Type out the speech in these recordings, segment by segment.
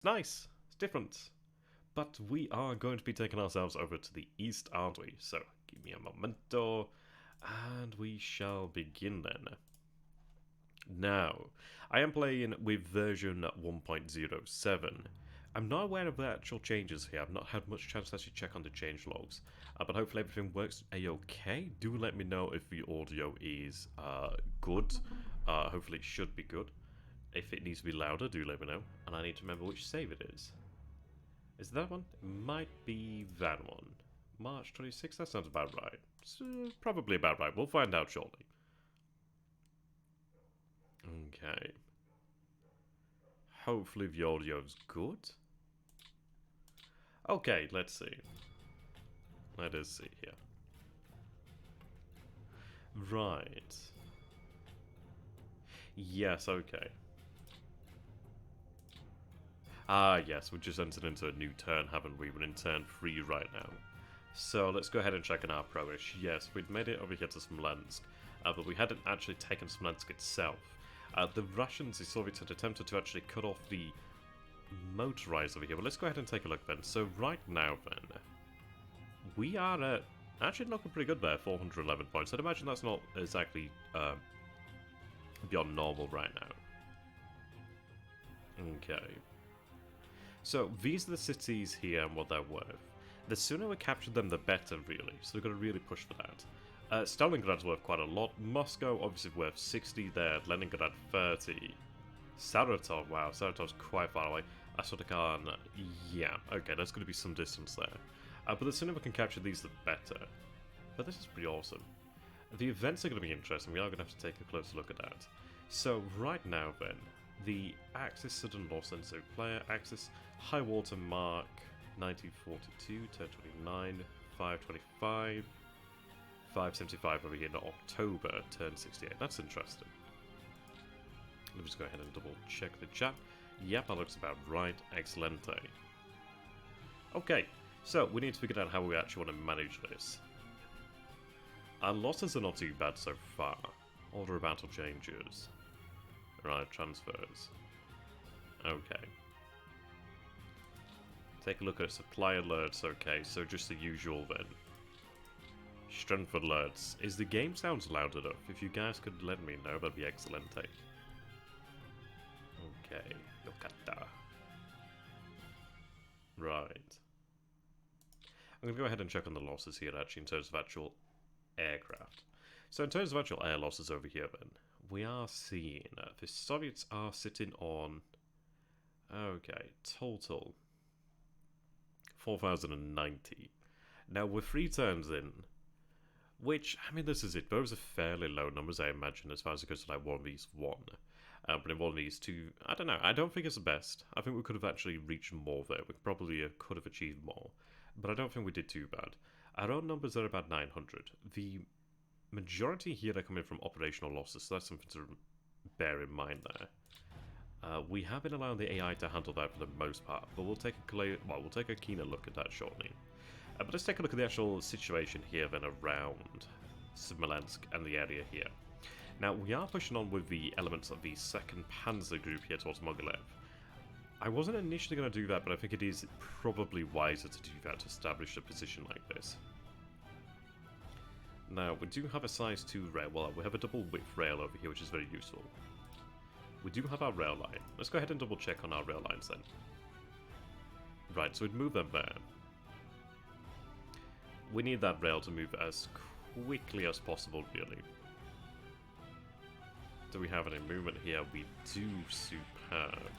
Nice. It's different. But we are going to be taking ourselves over to the east, aren't we? So, give me a momento, and we shall begin then. Now, I am playing with version 1.07. I'm not aware of the actual changes here. I've not had much chance to actually check on the change logs. But hopefully everything works a-okay. Do let me know if the audio is good. Hopefully it should be good. If it needs to be louder, do let me know. And I need to remember which save it is. Is that one? It might be that one. March 26th? That sounds about right. It's, probably about right. We'll find out shortly. Okay. Hopefully the audio's good. Okay, let's see. Let us see here. Right. Yes, okay. Ah, yes, we just entered into a new turn, haven't we? We're in turn 3 right now. So let's go ahead and check on our progress. Yes, we'd made it over here to Smolensk, but we hadn't actually taken Smolensk itself. The Russians, the Soviets, had attempted to actually cut off the motorized over here. But let's go ahead and take a look then. So right now then, we are actually looking pretty good there, 411 points. I'd imagine that's not exactly beyond normal right now. Okay. So these are the cities here and what they're worth. The sooner we capture them, the better, really. So we've got to really push for that. Stalingrad's worth quite a lot. Moscow, obviously, worth 60 there. Leningrad, 30. Saratov, wow, Saratov's quite far away. Asotakan, yeah, okay, there's going to be some distance there. But the sooner we can capture these, the better. But this is pretty awesome. The events are going to be interesting. We are going to have to take a closer look at that. So right now, then, the Axis Sudden Loss and so player Axis high water mark 1942, turn 29, 525, 575 over here in October, turn 68. That's interesting. Let me just go ahead and double check the chat. Yep, that looks about right. Excelente. Okay, so we need to figure out how we actually want to manage this. Our losses are not too bad so far. Order of battle changes. Right, transfers. Okay. Take a look at supply alerts. Okay, so just the usual then. Strength alerts. Is the game sounds loud enough? If you guys could let me know, that'd be excellent. Okay, Yokata. Right. I'm going to go ahead and check on the losses here, actually, in terms of actual aircraft. So in terms of actual air losses over here, then, we are seeing the Soviets are sitting on, okay, total 4,090. Now, we're 3 turns in, which, I mean, this is it. Those are fairly low numbers, I imagine, as far as it goes to like 1v1. But in 1v2, I don't know. I don't think it's the best. I think we could have actually reached more there. We probably could have achieved more. But I don't think we did too bad. Our own numbers are about 900. The majority here are coming from operational losses, so that's something to bear in mind there. We have been allowing the AI to handle that for the most part, but we'll take a keener look at that shortly. But let's take a look at the actual situation here then around Smolensk and the area here. Now, we are pushing on with the elements of the 2nd Panzer Group here towards Mogilev. I wasn't initially going to do that, but I think it is probably wiser to do that to establish a position like this. Now, we do have a size 2 rail. Well, we have a double width rail over here, which is very useful. We do have our rail line. Let's go ahead and double check on our rail lines then. Right, so we'd move them there. We need that rail to move as quickly as possible, really. Do we have any movement here? We do. Superb.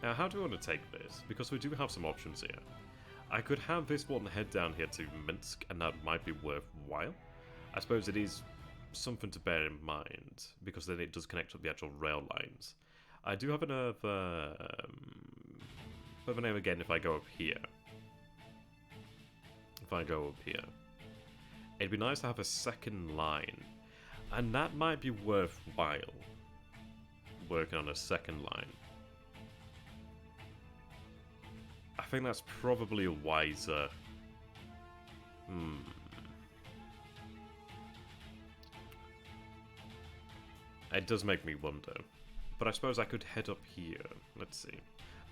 Now, how do we want to take this? Because we do have some options here. I could have this one head down here to Minsk, and that might be worthwhile. I suppose it is something to bear in mind, because then it does connect up the actual rail lines. I do have another name again if I go up here. If I go up here. It'd be nice to have a second line. And that might be worthwhile. Working on a second line. I think that's probably a wiser. It does make me wonder. But I suppose I could head up here. Let's see.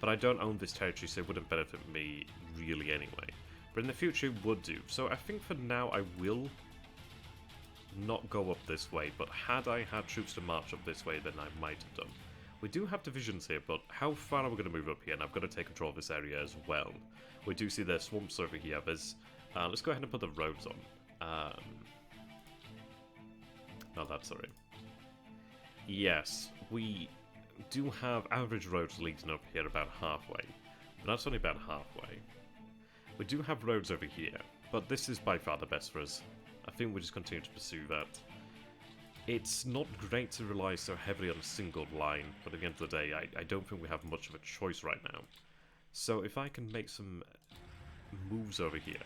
But I don't own this territory, so it wouldn't benefit me really anyway. But in the future, it would do. So I think for now, I will not go up this way. But had I had troops to march up this way, then I might have done. We do have divisions here, but how far are we going to move up here? And I've got to take control of this area as well. We do see there's swamps over here. There's, let's go ahead and put the roads on. No, that's sorry. Yes, we do have average roads leading up here about halfway. But that's only about halfway. We do have roads over here, but this is by far the best for us. I think we'll just continue to pursue that. It's not great to rely so heavily on a single line, but at the end of the day, I don't think we have much of a choice right now. So if I can make some moves over here,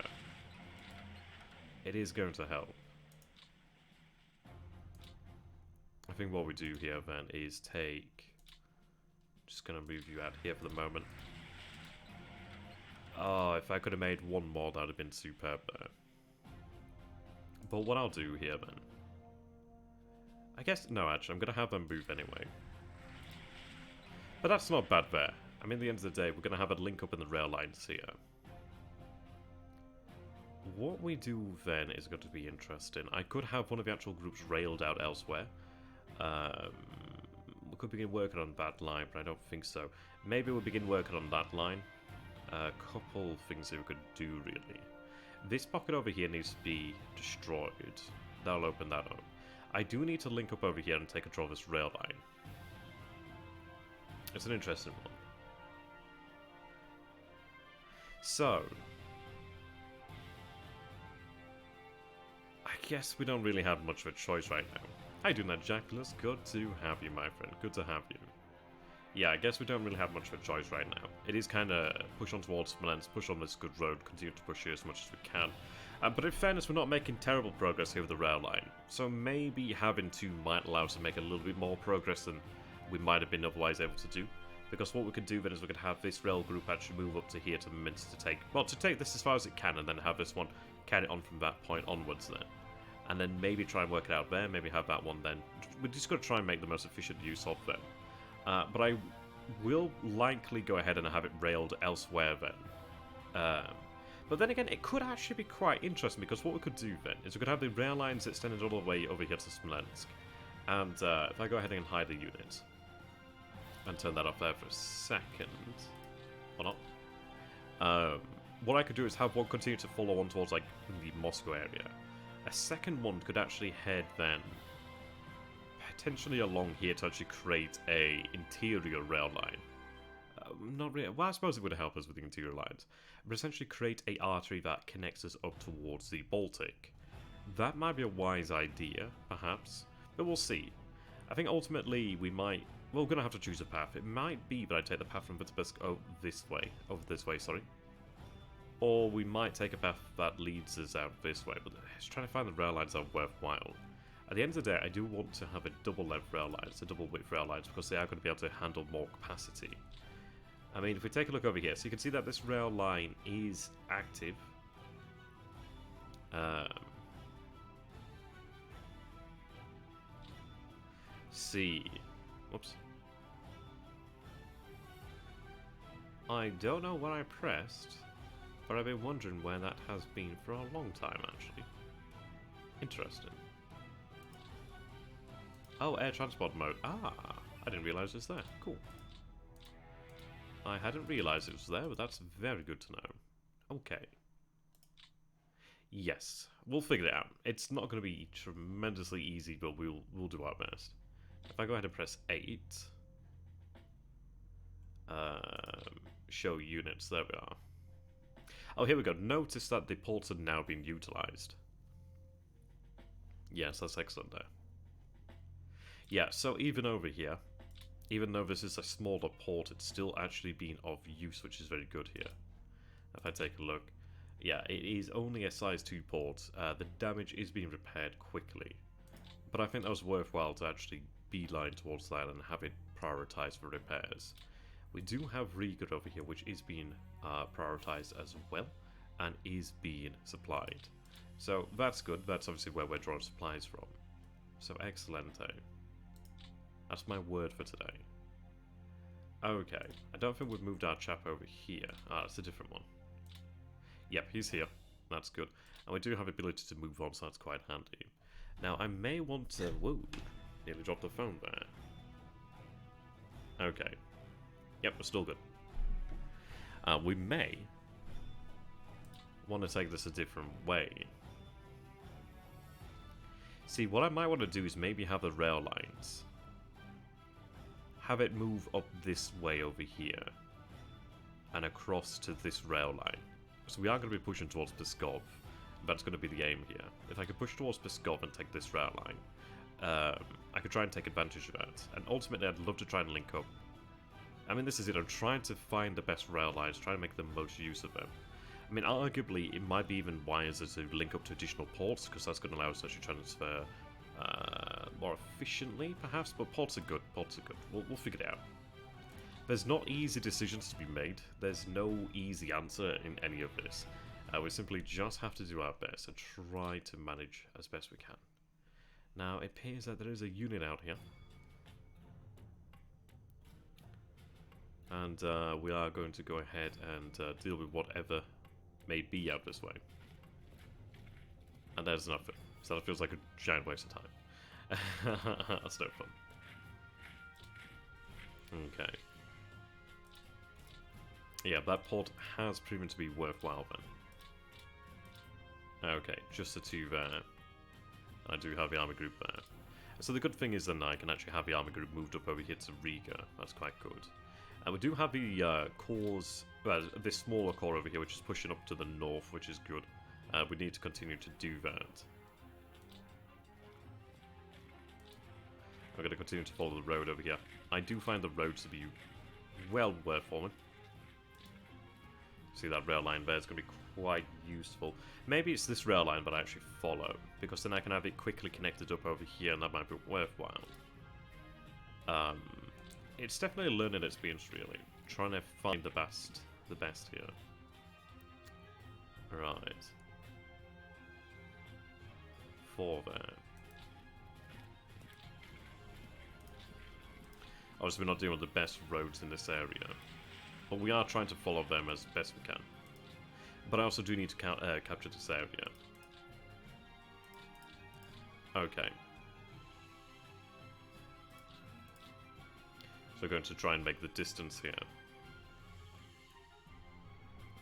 it is going to help. I think what we do here then is take... Just going to move you out here for the moment. Oh, if I could have made one more, that would have been superb there. But what I'll do here then... I guess, no, actually, I'm going to have them move anyway. But that's not bad there. I mean, at the end of the day, we're going to have a link up in the rail lines here. What we do then is going to be interesting. I could have one of the actual groups railed out elsewhere. We could begin working on that line, but I don't think so. Maybe we'll begin working on that line. A couple things that we could do, really. This pocket over here needs to be destroyed. That'll open that up. I do need to link up over here and take control of this rail line. It's an interesting one. So, I guess we don't really have much of a choice right now. How you doing there, Jackless? Good to have you, my friend. Good to have you. Yeah, I guess we don't really have much of a choice right now. It is kind of push on towards Smolensk, push on this good road, continue to push here as much as we can. But in fairness, we're not making terrible progress here with the rail line. So maybe having two might allow us to make a little bit more progress than we might have been otherwise able to do. Because what we could do then is we could have this rail group actually move up to here to Minsk to take... Well, to take this as far as it can, and then have this one carry on from that point onwards then. And then maybe try and work it out there, maybe have that one then. We're just going to try and make the most efficient use of them. But I will likely go ahead and have it railed elsewhere then. But then again, it could actually be quite interesting, because what we could do then is we could have the rail lines extended all the way over here to Smolensk. And if I go ahead and hide the unit, and turn that off there for a second, or not, what I could do is have one continue to follow on towards like the Moscow area. A second one could actually head then potentially along here to actually create a interior rail line. Not really. Well, I suppose it would help us with the interior lines, but essentially create a artery that connects us up towards the Baltic. That might be a wise idea, perhaps, but we'll see. I think ultimately we might. Well, we're gonna have to choose a path. It might be that I take the path from Vitebsk over this way, sorry. Or we might take a path that leads us out this way, but just trying to find the rail lines that are worthwhile. At the end of the day, I do want to have a double-length rail lines, a double-width rail lines, because they are going to be able to handle more capacity. I mean, if we take a look over here, so you can see that this rail line is active. See. Whoops. I don't know what I pressed, but I've been wondering where that has been for a long time, actually. Interesting. Oh, air transport mode. Ah, I didn't realise it was there. Cool. I hadn't realised it was there, but that's very good to know. Okay. Yes, we'll figure it out. It's not going to be tremendously easy, but we'll do our best. If I go ahead and press 8, show units, there we are. Oh, here we go. Notice that the ports have now been utilised. Yes, that's excellent there. Yeah, so even over here, even though this is a smaller port, it's still actually being of use, which is very good here. If I take a look, yeah, it is only a size 2 port. The damage is being repaired quickly, but I think that was worthwhile to actually beeline towards that and have it prioritised for repairs. We do have Riga over here, which is being prioritised as well, and is being supplied. So that's good. That's obviously where we're drawing supplies from. So excellente. That's my word for today. Okay, I don't think we've moved our chap over here. Ah, it's a different one. Yep, he's here. That's good. And we do have ability to move on, so that's quite handy. Now, I may want to... Whoa, nearly dropped the phone there. Okay. Yep, we're still good. We may want to take this a different way. See, what I might want to do is maybe have the rail lines. Have it move up this way over here. And across to this rail line. So we are going to be pushing towards Pskov. That's going to be the aim here. If I could push towards Pskov and take this rail line, I could try and take advantage of that. And ultimately, I'd love to try and link up. I mean, this is it. I'm trying to find the best rail lines, trying to make the most use of them. I mean, arguably, it might be even wiser to link up to additional ports, because that's going to allow us to actually transfer more efficiently, perhaps. But ports are good. Ports are good. We'll figure it out. There's not easy decisions to be made. There's no easy answer in any of this. We simply just have to do our best and try to manage as best we can. Now, it appears that there is a unit out here. And we are going to go ahead and deal with whatever may be out this way. And there's nothing. So that feels like a giant waste of time. That's no fun. Okay. Yeah, that port has proven to be worthwhile then. Okay, just the two there. I do have the army group there. So the good thing is then I can actually have the army group moved up over here to Riga. That's quite good. And we do have the cores, well, this smaller core over here, which is pushing up to the north, which is good. We need to continue to do that. I'm going to continue to follow the road over here. I do find the roads to be well worth following. See that rail line there, it's going to be quite useful. Maybe it's this rail line that I actually follow, because then I can have it quickly connected up over here, and that might be worthwhile. It's definitely a learning experience, really. Trying to find the best here. Right. 4 there. Obviously, we're not dealing with the best roads in this area, but we are trying to follow them as best we can. But I also do need to capture this area. Okay. So we're going to try and make the distance here.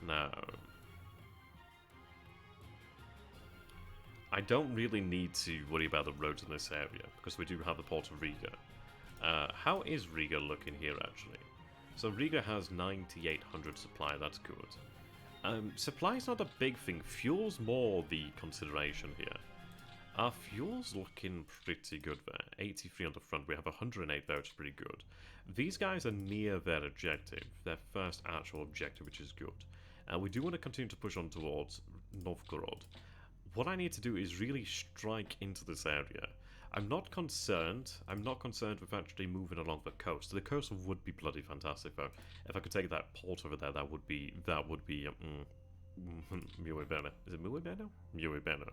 Now, I don't really need to worry about the roads in this area, because we do have the port of Riga. How is Riga looking here, actually? So Riga has 9,800 supply, that's good. Supply is not a big thing, fuel's more the consideration here. Our fuel's looking pretty good there. 83 on the front, we have 108 there, which is pretty good. These guys are near their objective, their first actual objective, which is good. We do want to continue to push on towards Novgorod. What I need to do is really strike into this area. I'm not concerned with actually moving along the coast. The coast would be bloody fantastic though. If I could take that port over there, that would be muy bueno. Is it muy bueno? Muy bueno.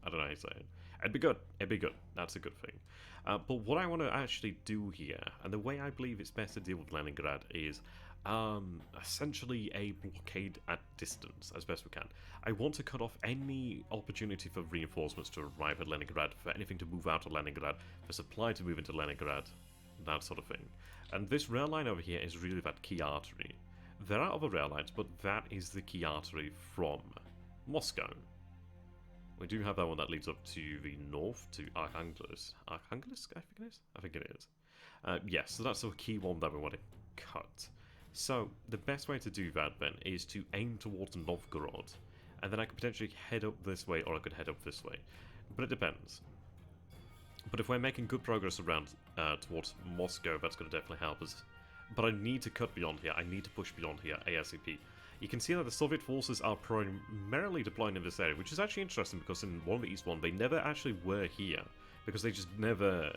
I don't know how you say it. It'd be good. It'd be good. That's a good thing. But what I want to actually do here, and the way I believe it's best to deal with Leningrad is essentially a blockade at distance as best we can. I want to cut off any opportunity for reinforcements to arrive at Leningrad, for anything to move out of Leningrad, for supply to move into Leningrad, that sort of thing. And this rail line over here is really that key artery. There are other rail lines, but that is the key artery from Moscow. We do have that one that leads up to the north, to Arkhangelsk. Arkhangelsk, I think it is? I think it is. Yes, so that's the key one that we want to cut. So, the best way to do that then is to aim towards Novgorod, and then I could potentially head up this way, or I could head up this way. But it depends. But if we're making good progress around towards Moscow, that's going to definitely help us. But I need to cut beyond here. I need to push beyond here ASAP. You can see that the Soviet forces are primarily deploying in this area, which is actually interesting because in War of the East 1, they never actually were here, because they just never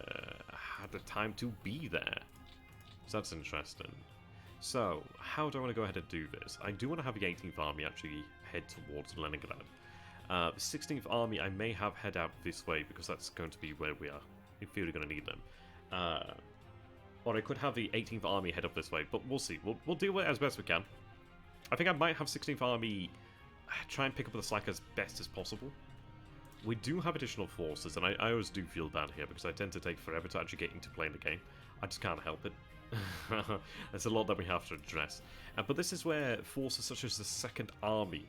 had the time to be there. So that's interesting. So, how do I want to go ahead and do this? I do want to have the 18th Army actually head towards Leningrad. The 16th Army I may have head out this way, because that's going to be where we are, in theory, going to need them. Or I could have the 18th Army head up this way, but we'll see. We'll deal with it as best we can. I think I might have 16th Army try and pick up the slack as best as possible. We do have additional forces, and I always do feel bad here because I tend to take forever to actually get into playing the game. I just can't help it. There's a lot that we have to address. But this is where forces such as the 2nd Army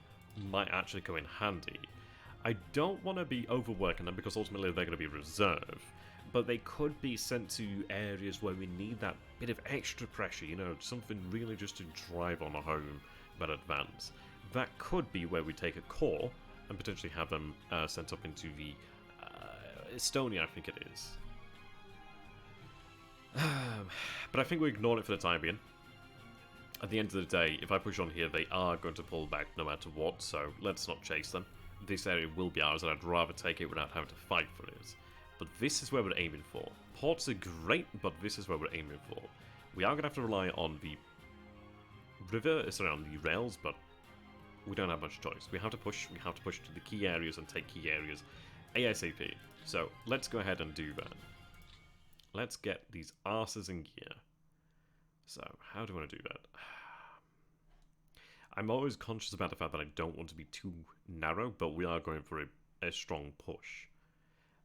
might actually come in handy. I don't want to be overworking them because ultimately they're going to be reserve, but they could be sent to areas where we need that bit of extra pressure, you know, something really just to drive on home but advance. That could be where we take a core and potentially have them sent up into the Estonia, I think it is. But I think we ignore it for the time being. At the end of the day, if I push on here, they are going to pull back no matter what, so let's not chase them. This area will be ours, and I'd rather take it without having to fight for it. But this is where we're aiming for. Ports are great, but this is where we're aiming for. We are going to have to rely on the river, sorry, on the rails, but we don't have much choice. We have to push to the key areas and take key areas ASAP. So let's go ahead and do that. Let's get these arses in gear. So, how do I want to do that? I'm always conscious about the fact that I don't want to be too narrow, but we are going for a strong push.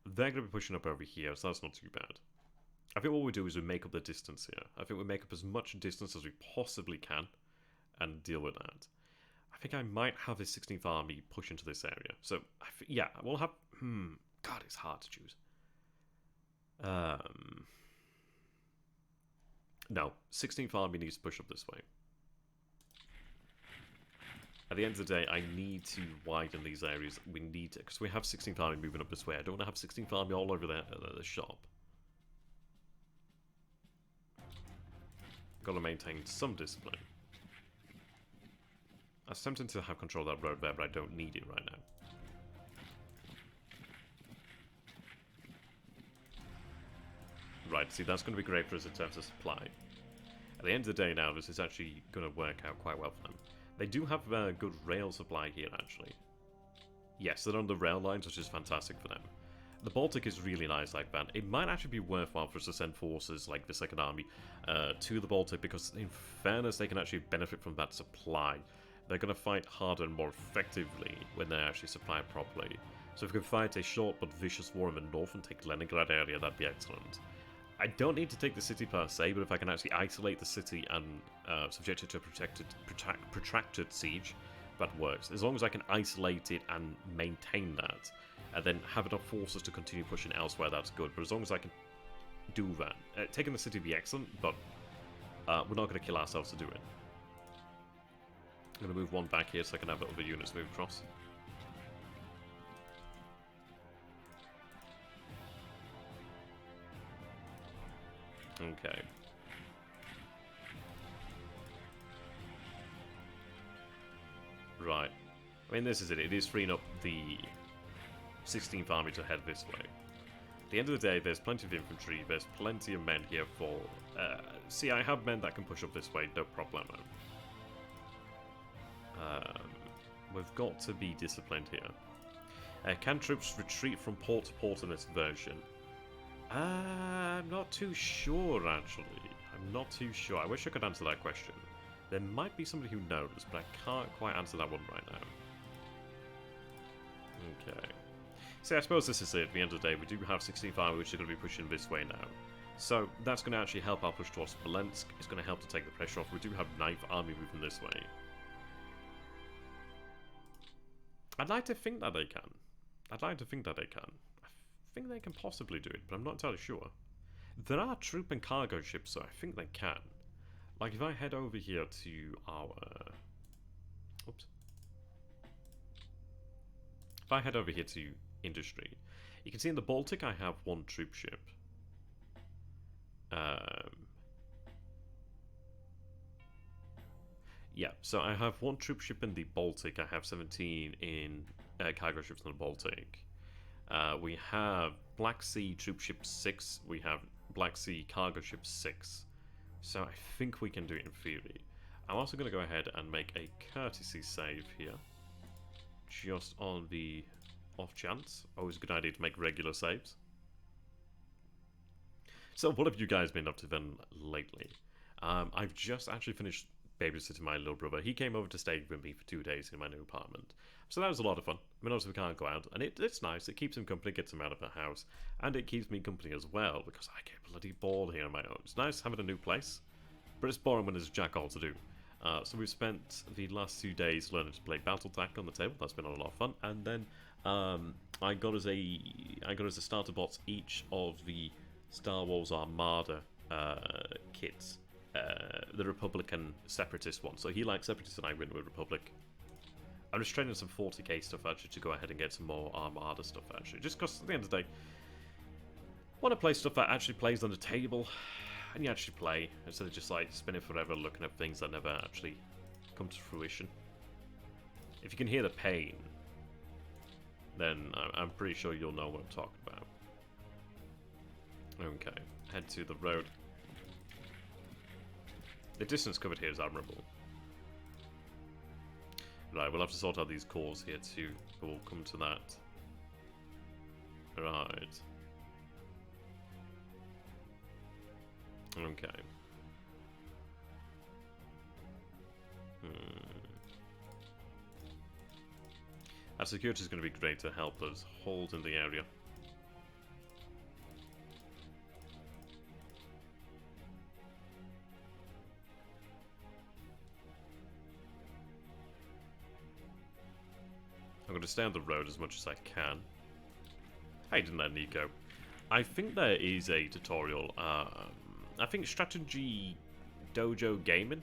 They're going to be pushing up over here, so that's not too bad. I think what we do is we make up the distance here. I think we make up as much distance as we possibly can and deal with that. I think I might have the 16th Army push into this area. So, yeah, we'll have... God, it's hard to choose. No, 16th Army needs to push up this way. At the end of the day, I need to widen these areas. We need to, because we have 16th Army moving up this way. I don't want to have 16th Army all over the shop. Got to maintain some discipline. I was tempted to have control of that road there, but I don't need it right now. Right, see, that's going to be great for us in terms of supply. At the end of the day now, this is actually going to work out quite well for them. They do have good rail supply here, actually. Yes, they're on the rail lines, which is fantastic for them. The Baltic is really nice like that. It might actually be worthwhile for us to send forces like the 2nd Army to the Baltic, because in fairness, they can actually benefit from that supply. They're going to fight harder and more effectively when they're actually supplied properly. So if we can fight a short but vicious war in the north and take Leningrad area, that'd be excellent. I don't need to take the city per se, but if I can actually isolate the city and subject it to a protracted siege, that works. As long as I can isolate it and maintain that, and then have enough forces to continue pushing elsewhere, that's good. But as long as I can do that, taking the city would be excellent, but we're not going to kill ourselves to do it. I'm going to move one back here so I can have other units move across. Okay. Right. I mean, this is it. It is freeing up the 16th Army to head this way. At the end of the day, there's plenty of infantry. There's plenty of men here for... see, I have men that can push up this way, no problemo. We've got to be disciplined here. Can troops retreat from port to port in this version? I'm not too sure, actually. I'm not too sure. I wish I could answer that question. There might be somebody who knows, but I can't quite answer that one right now. Okay. See, I suppose this is it. At the end of the day, we do have 16th Army, which are going to be pushing this way now. So, that's going to actually help our push towards Smolensk. It's going to help to take the pressure off. We do have 9th Army moving this way. I'd like to think that they can. I'd like to think that they can. I think they can possibly do it, but I'm not entirely sure. There are troop and cargo ships, so I think they can. Like, if I head over here to our... Oops. If I head over here to industry, you can see in the Baltic I have one troop ship. Yeah, so I have one troop ship in the Baltic. I have 17 in cargo ships in the Baltic. We have Black Sea troop ship 6. We have Black Sea cargo ship 6. So I think we can do it in theory. I'm also going to go ahead and make a courtesy save here. Just on the off chance. Always a good idea to make regular saves. So, what have you guys been up to then lately? I've just actually finished babysitting my little brother. He came over to stay with me for 2 days in my new apartment. So that was a lot of fun. I mean, obviously we can't go out, and it's nice. It keeps him company, gets him out of the house, and it keeps me company as well, because I get bloody bored here on my own. It's nice having a new place, but it's boring when there's jack all to do. So we've spent the last 2 days learning to play BattleTech on the table. That's been a lot of fun. And then I got as a starter box each of the Star Wars Armada kits, the Republican Separatist one. So he likes Separatist and I went with Republic. I'm just training some 40k stuff actually to go ahead and get some more Armada stuff actually. Just because at the end of the day, I want to play stuff that actually plays on the table and you actually play instead of just like spinning forever looking at things that never actually come to fruition. If you can hear the pain, then I'm pretty sure you'll know what I'm talking about. Okay, head to the road. The distance covered here is admirable. Right, we'll have to sort out these cores here too, but we'll come to that. Right. Okay. Our security is going to be great to help us hold in the area. I'm going to stay on the road as much as I can. Hey, didn't let Nico. I think there is a tutorial. I think Strategy Dojo Gaming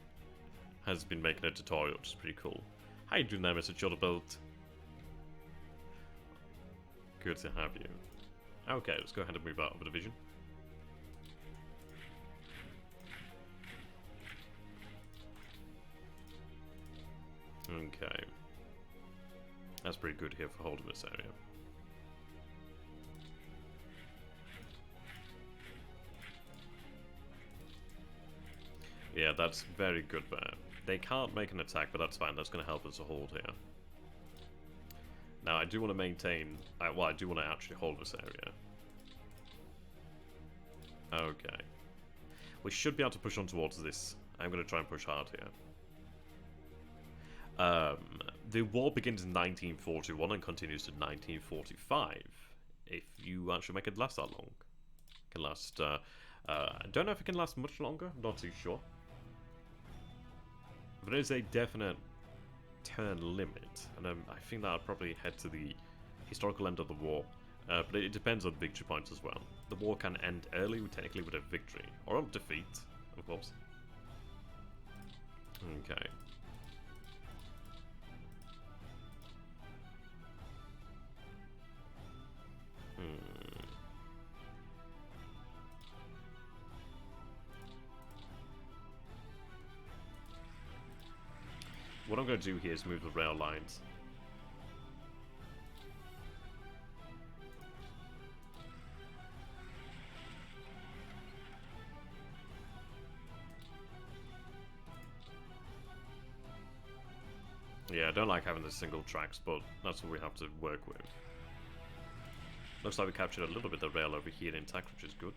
has been making a tutorial, which is pretty cool. How you doing there, Mr. Chudderbolt? Good to have you. Okay, let's go ahead and move out of the division. Okay. That's pretty good here for holding this area. Yeah, that's very good there. They can't make an attack, but that's fine. That's going to help us to hold here. Now, I do want to maintain... well, I do want to actually hold this area. Okay. We should be able to push on towards this. I'm going to try and push hard here. The war begins in 1941 and continues to 1945. If you actually make it last that long. It can last... I don't know if it can last much longer. I'm not too sure. But there is a definite turn limit, and I think that I'll probably head to the historical end of the war. But it depends on victory points as well. The war can end early, technically with a victory, or a defeat, of course. Okay. What I'm going to do here is move the rail lines. Yeah, I don't like having the single tracks, but that's what we have to work with. Looks like we captured a little bit of rail over here intact, which is good.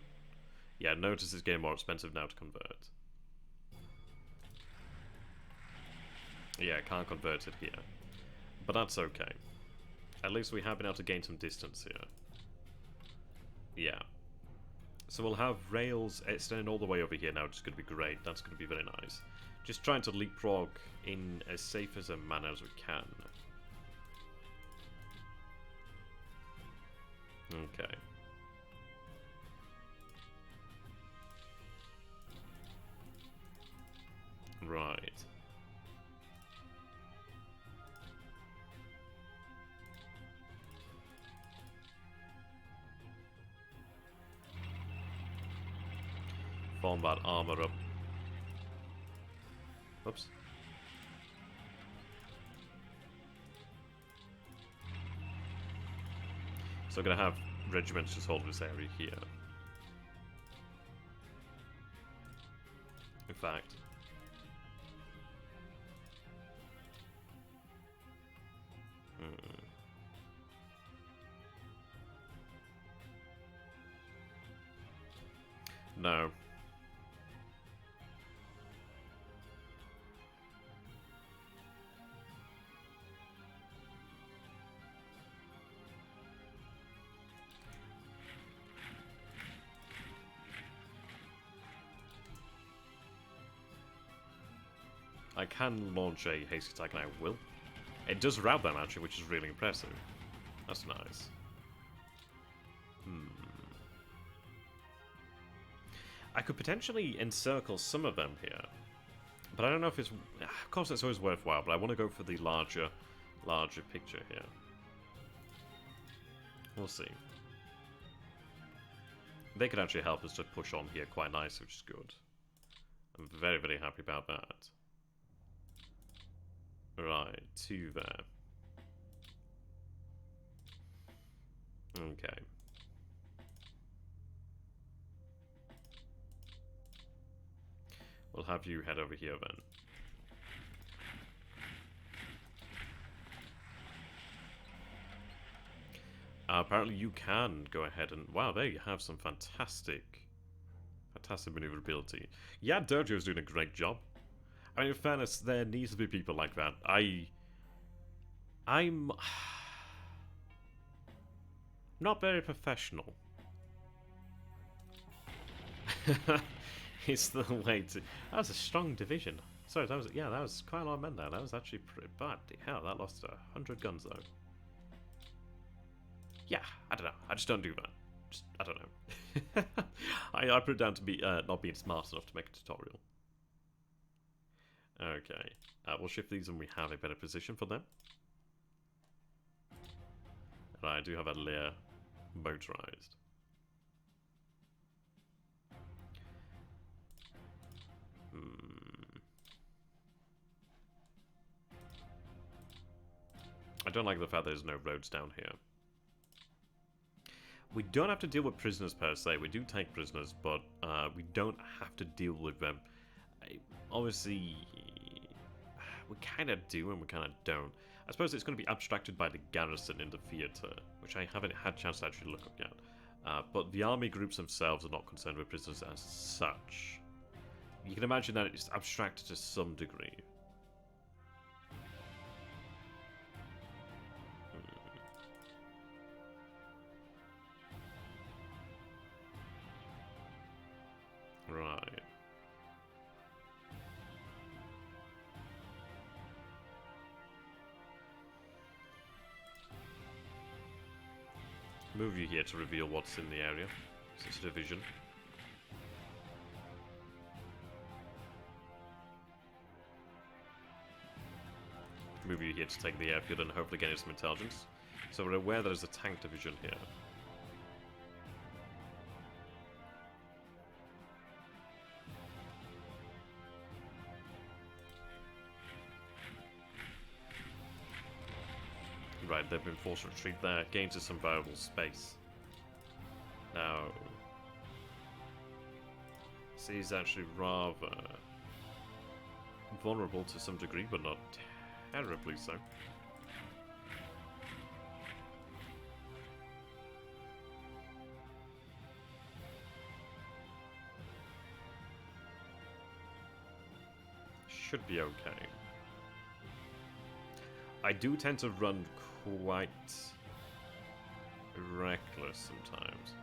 Yeah, notice it's getting more expensive now to convert. Yeah, I can't convert it here. But that's okay. At least we have been able to gain some distance here. Yeah. So we'll have rails extending all the way over here now, which is going to be great. That's going to be very nice. Just trying to leapfrog in as safe as a manner as we can. Okay. Right. Form that armor up. Oops. So I'm going to have regiments just hold this area here. In fact. No. I can launch a haste attack, and I will. It does rout them, actually, which is really impressive. That's nice. I could potentially encircle some of them here. But I don't know if it's... Of course, it's always worthwhile, but I want to go for the larger picture here. We'll see. They could actually help us to push on here quite nice, which is good. I'm very, very happy about that. Right, 2 there. Okay. We'll have you head over here then. Apparently you can go ahead and... Wow, there you have some fantastic maneuverability. Yeah, Dojo's doing a great job. I mean, in fairness, there needs to be people like that. I'm not very professional. It's the way to... That was a strong division. Sorry, that was quite a lot of men there. That was actually pretty bad. Hell, that lost 100 guns, though. Yeah, I don't know. I just don't do that. Just, I don't know. I put it down to be not being smart enough to make a tutorial. Okay. We'll shift these and we have a better position for them. And I do have a layer motorized. I don't like the fact there's no roads down here. We don't have to deal with prisoners per se. We do take prisoners, but we don't have to deal with them. Obviously, we kind of do and we kind of don't. I suppose it's going to be abstracted by the garrison in the theatre, which I haven't had a chance to actually look up yet. But the army groups themselves are not concerned with prisoners as such. You can imagine that it's abstracted to some degree. Right. Move you here to reveal what's in the area. It's a division. Move you here to take the airfield and hopefully get some intelligence. So we're aware there's a tank division here. Right, they've been forced to retreat there, gains us some viable space. Now, see, he's actually rather vulnerable to some degree, but not terribly so. Should be okay. I do tend to run quite reckless sometimes.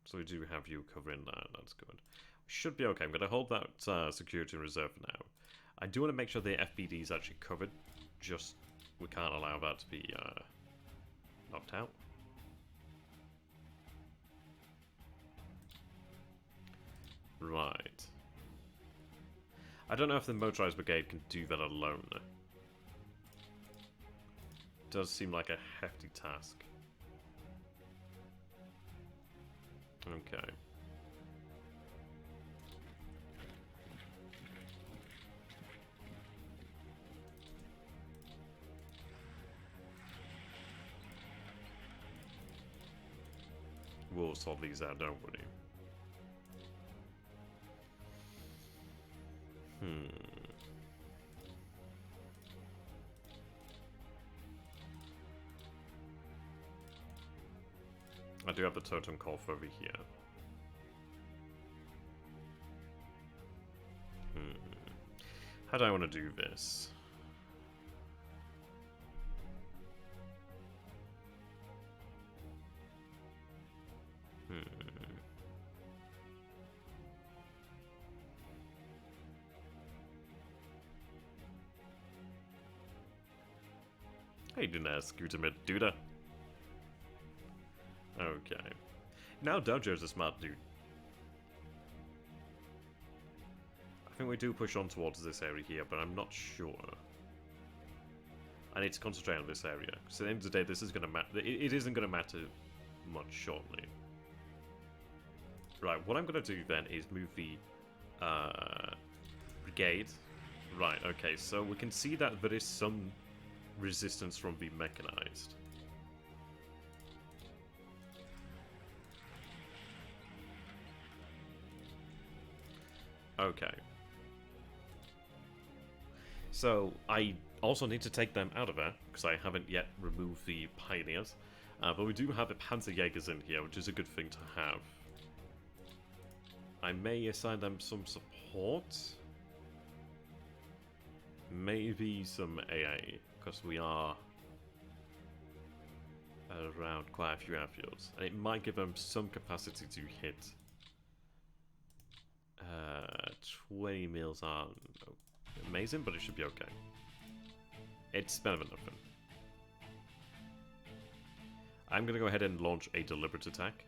So we do have you covering that, that's good. We should be okay. I'm going to hold that security in reserve for now. I do want to make sure the FBD is actually covered, just we can't allow that to be knocked out. Right. I don't know if the motorized brigade can do that alone. It does seem like a hefty task. Okay. We'll sort these out, don't worry. I do have the totem call over here. How do I want to do this? Hey, didn't ask you to do that. Okay. Now Dojo's a smart dude. I think we do push on towards this area here, but I'm not sure. I need to concentrate on this area. Because at the end of the day, this is going to matter. It isn't going to matter much shortly. Right, what I'm going to do then is move the brigade. Right, okay, so we can see that there is some resistance from the mechanized. Okay. So, I also need to take them out of there, because I haven't yet removed the pioneers. But we do have the Panzerjägers in here, which is a good thing to have. I may assign them some support. Maybe some AA, because we are around quite a few airfields. And it might give them some capacity to hit. 20 mils aren't amazing, but it should be okay. It's better than nothing. I'm going to go ahead and launch a deliberate attack.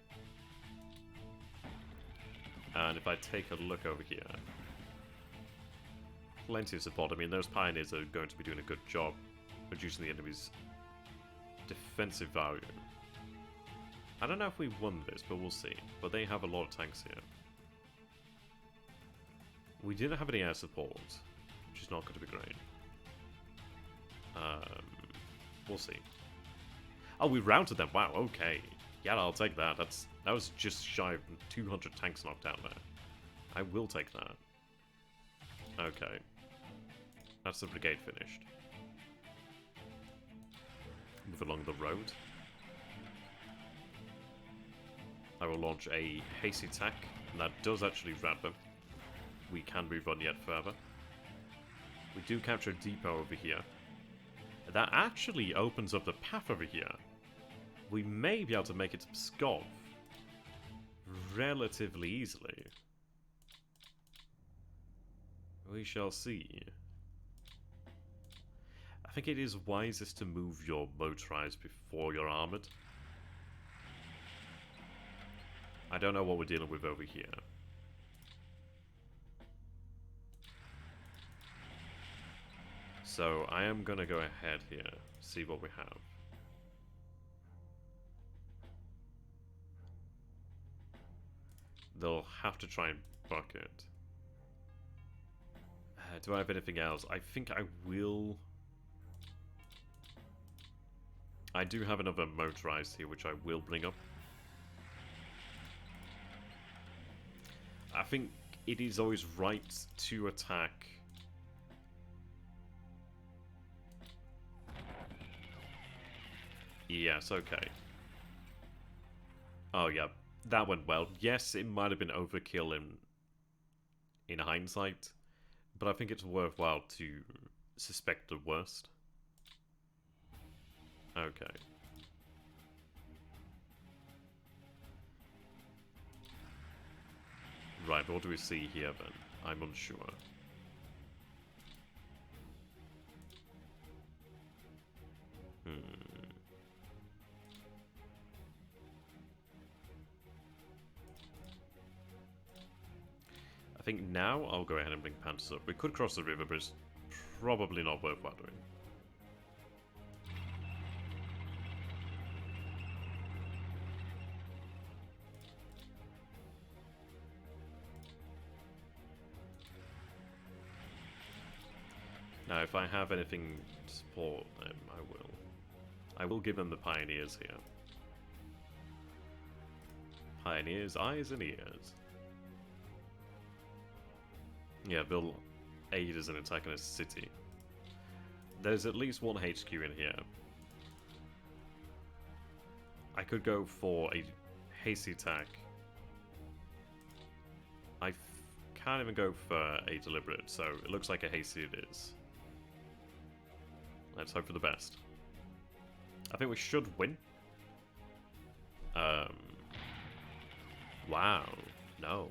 And if I take a look over here, plenty of support. I mean, those pioneers are going to be doing a good job reducing the enemy's defensive value. I don't know if we won this, but we'll see. But they have a lot of tanks here. We didn't have any air support, which is not going to be great. We'll see. Oh, we routed them. Wow, okay. Yeah, I'll take that. That was just shy of 200 tanks knocked out there. I will take that. Okay. That's the brigade finished. Move along the road. I will launch a hasty attack, and that does actually wrap them. We can move on yet further. We do capture a depot over here. That actually opens up the path over here. We may be able to make it to Pskov relatively easily. We shall see. I think it is wisest to move your motorized before you're armored. I don't know what we're dealing with over here. So I am going to go ahead here, see what we have. They'll have to try and buck it. Do I have anything else? I think I will... I do have another motorized here, which I will bring up. I think it is always right to attack... Yes, okay. Oh, yeah. That went well. Yes, it might have been overkill in hindsight, but I think it's worthwhile to suspect the worst. Okay. Right, what do we see here then? I'm unsure. I think now I'll go ahead and bring Panthers up. We could cross the river, but it's probably not worthwhile doing. Now, if I have anything to support them, I will. I will give them the pioneers here. Pioneers, eyes and ears. Yeah, they'll aid as an attack in a city. There's at least one HQ in here. I could go for a hasty attack. I can't even go for a deliberate, so it looks like a hasty it is. Let's hope for the best. I think we should win. Wow. No.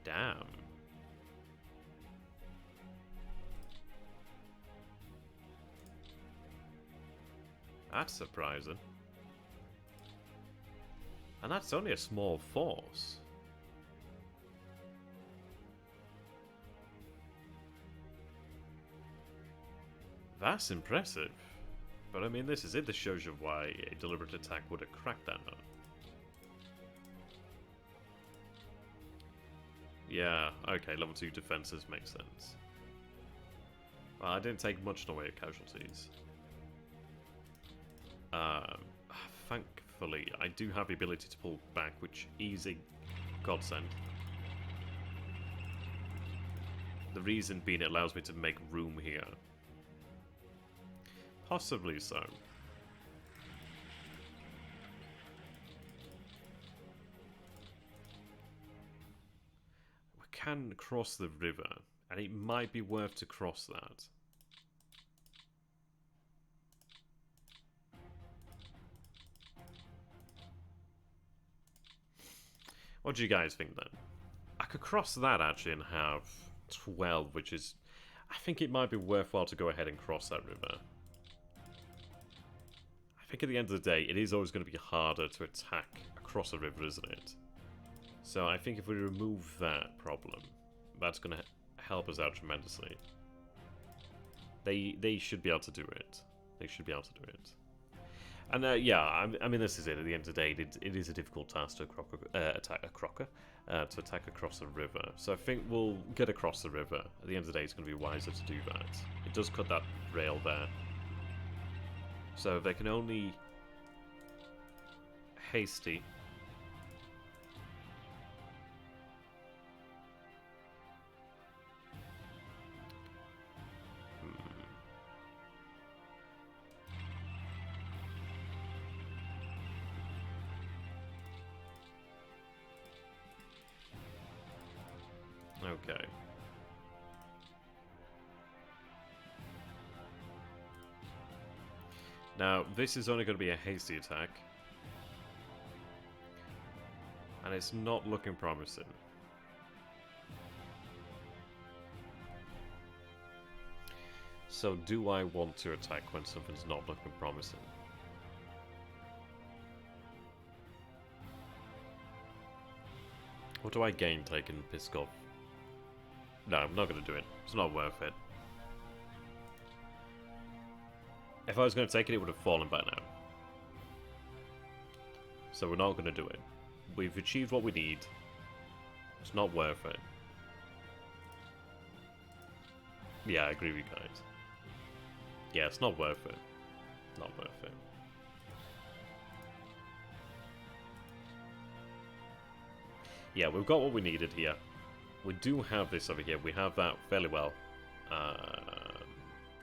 Damn. That's surprising. And that's only a small force. That's impressive. But I mean, this is it. This shows you why a deliberate attack would have cracked that nut. Yeah, okay, level 2 defenses make sense. Well, I didn't take much in the way of casualties. Thankfully, I do have the ability to pull back, which is a godsend. The reason being it allows me to make room here. Possibly so. We can cross the river, and it might be worth to cross that. What do you guys think then? I could cross that actually and have 12, which is... I think it might be worthwhile to go ahead and cross that river. I think at the end of the day, it is always going to be harder to attack across a river, isn't it? So I think if we remove that problem, that's going to help us out tremendously. They should be able to do it. They should be able to do it. And yeah, I mean, this is it. At the end of the day, it is a difficult task to attack across a river. So I think we'll get across the river. At the end of the day, it's going to be wiser to do that. It does cut that rail there. So they can only hasty. Okay. Now, this is only going to be a hasty attack. And it's not looking promising. So, do I want to attack when something's not looking promising? What do I gain taking Piskov? No, I'm not going to do it. It's not worth it. If I was going to take it, it would have fallen by now. So we're not going to do it. We've achieved what we need. It's not worth it. Yeah, I agree with you guys. Yeah, it's not worth it. Not worth it. Yeah, we've got what we needed here. We do have this over here. We have that fairly well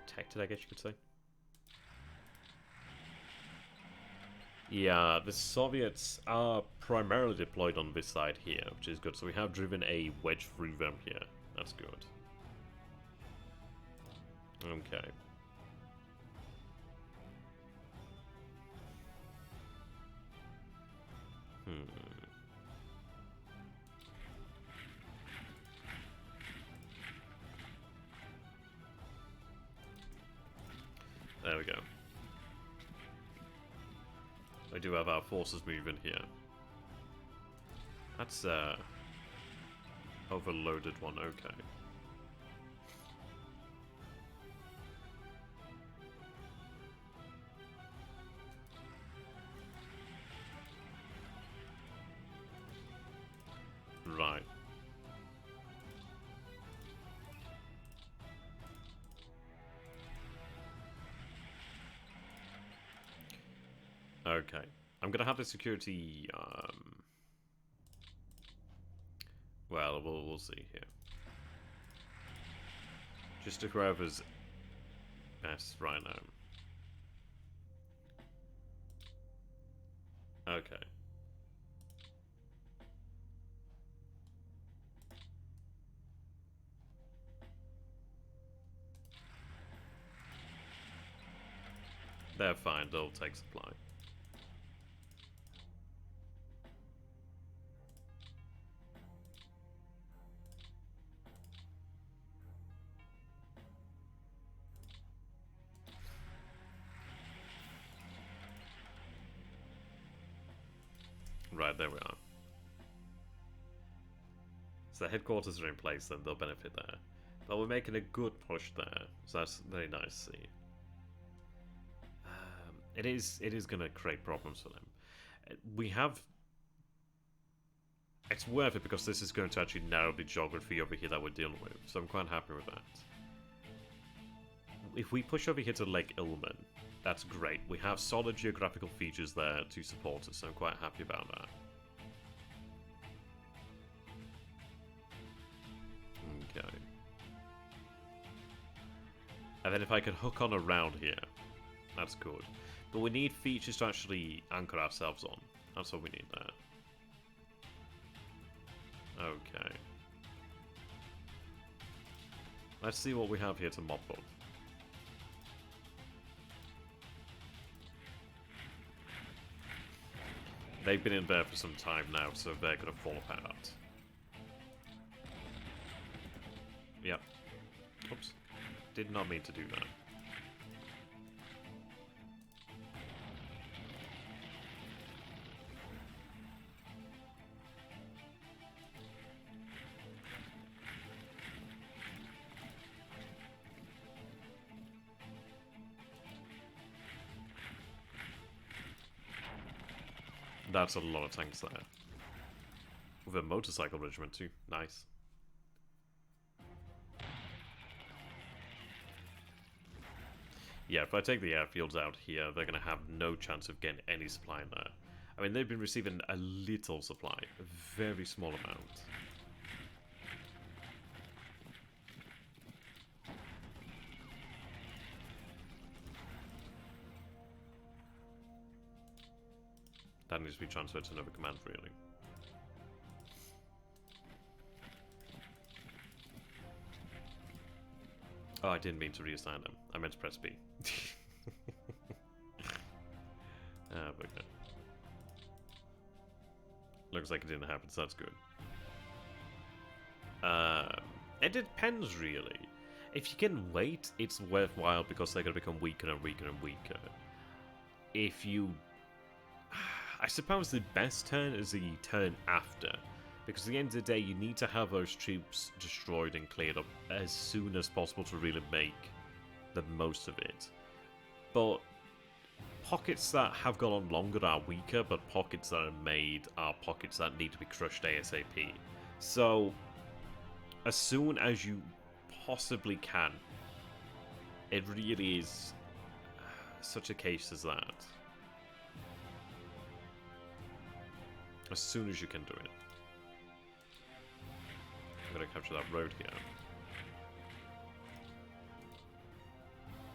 protected, I guess you could say. Yeah, the Soviets are primarily deployed on this side here, which is good. So we have driven a wedge through them here. That's good. Okay. There we go. We do have our forces moving here. That's overloaded one, okay. Right. Okay. I'm gonna have the security, well, we'll see here. Just to whoever's best right now. Okay. They're fine, they'll take supply. Right, there we are. So the headquarters are in place, then they'll benefit there. But we're making a good push there, so that's very nice to see. It is going to create problems for them. We have... It's worth it because this is going to actually narrow the geography over here that we're dealing with, so I'm quite happy with that. If we push over here to Lake Ilmen, that's great. We have solid geographical features there to support us, so I'm quite happy about that. Okay. And then if I can hook on around here, that's good. But we need features to actually anchor ourselves on. That's what we need there. Okay. Let's see what we have here to mop up. They've been in there for some time now, so they're going to fall apart. Yep. Oops. Did not mean to do that. That's a lot of tanks there. With a motorcycle regiment too. Nice. Yeah, if I take the airfields out here, they're going to have no chance of getting any supply in there. I mean, they've been receiving a little supply. A very small amount. That needs to be transferred to another command, really. Oh, I didn't mean to reassign them. I meant to press B. Okay. Looks like it didn't happen, so that's good. It depends, really. If you can wait, it's worthwhile because they're going to become weaker and weaker and weaker. If you... I suppose the best turn is the turn after. Because at the end of the day, you need to have those troops destroyed and cleared up as soon as possible to really make the most of it. But pockets that have gone on longer are weaker, but pockets that are made are pockets that need to be crushed ASAP. So, as soon as you possibly can, it really is such a case as that. As soon as you can do it. I'm going to capture that road here.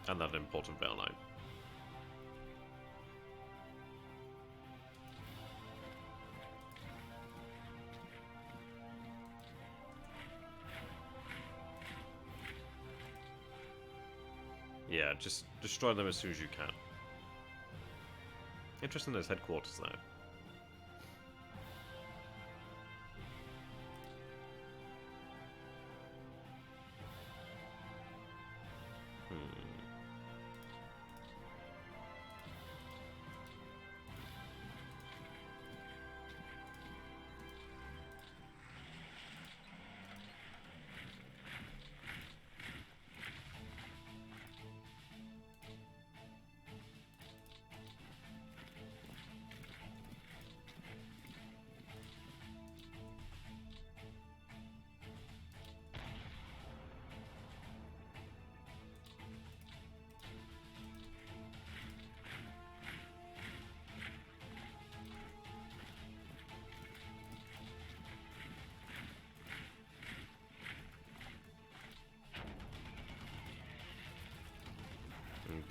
And that important rail line. Yeah, just destroy them as soon as you can. Interesting, there's headquarters there.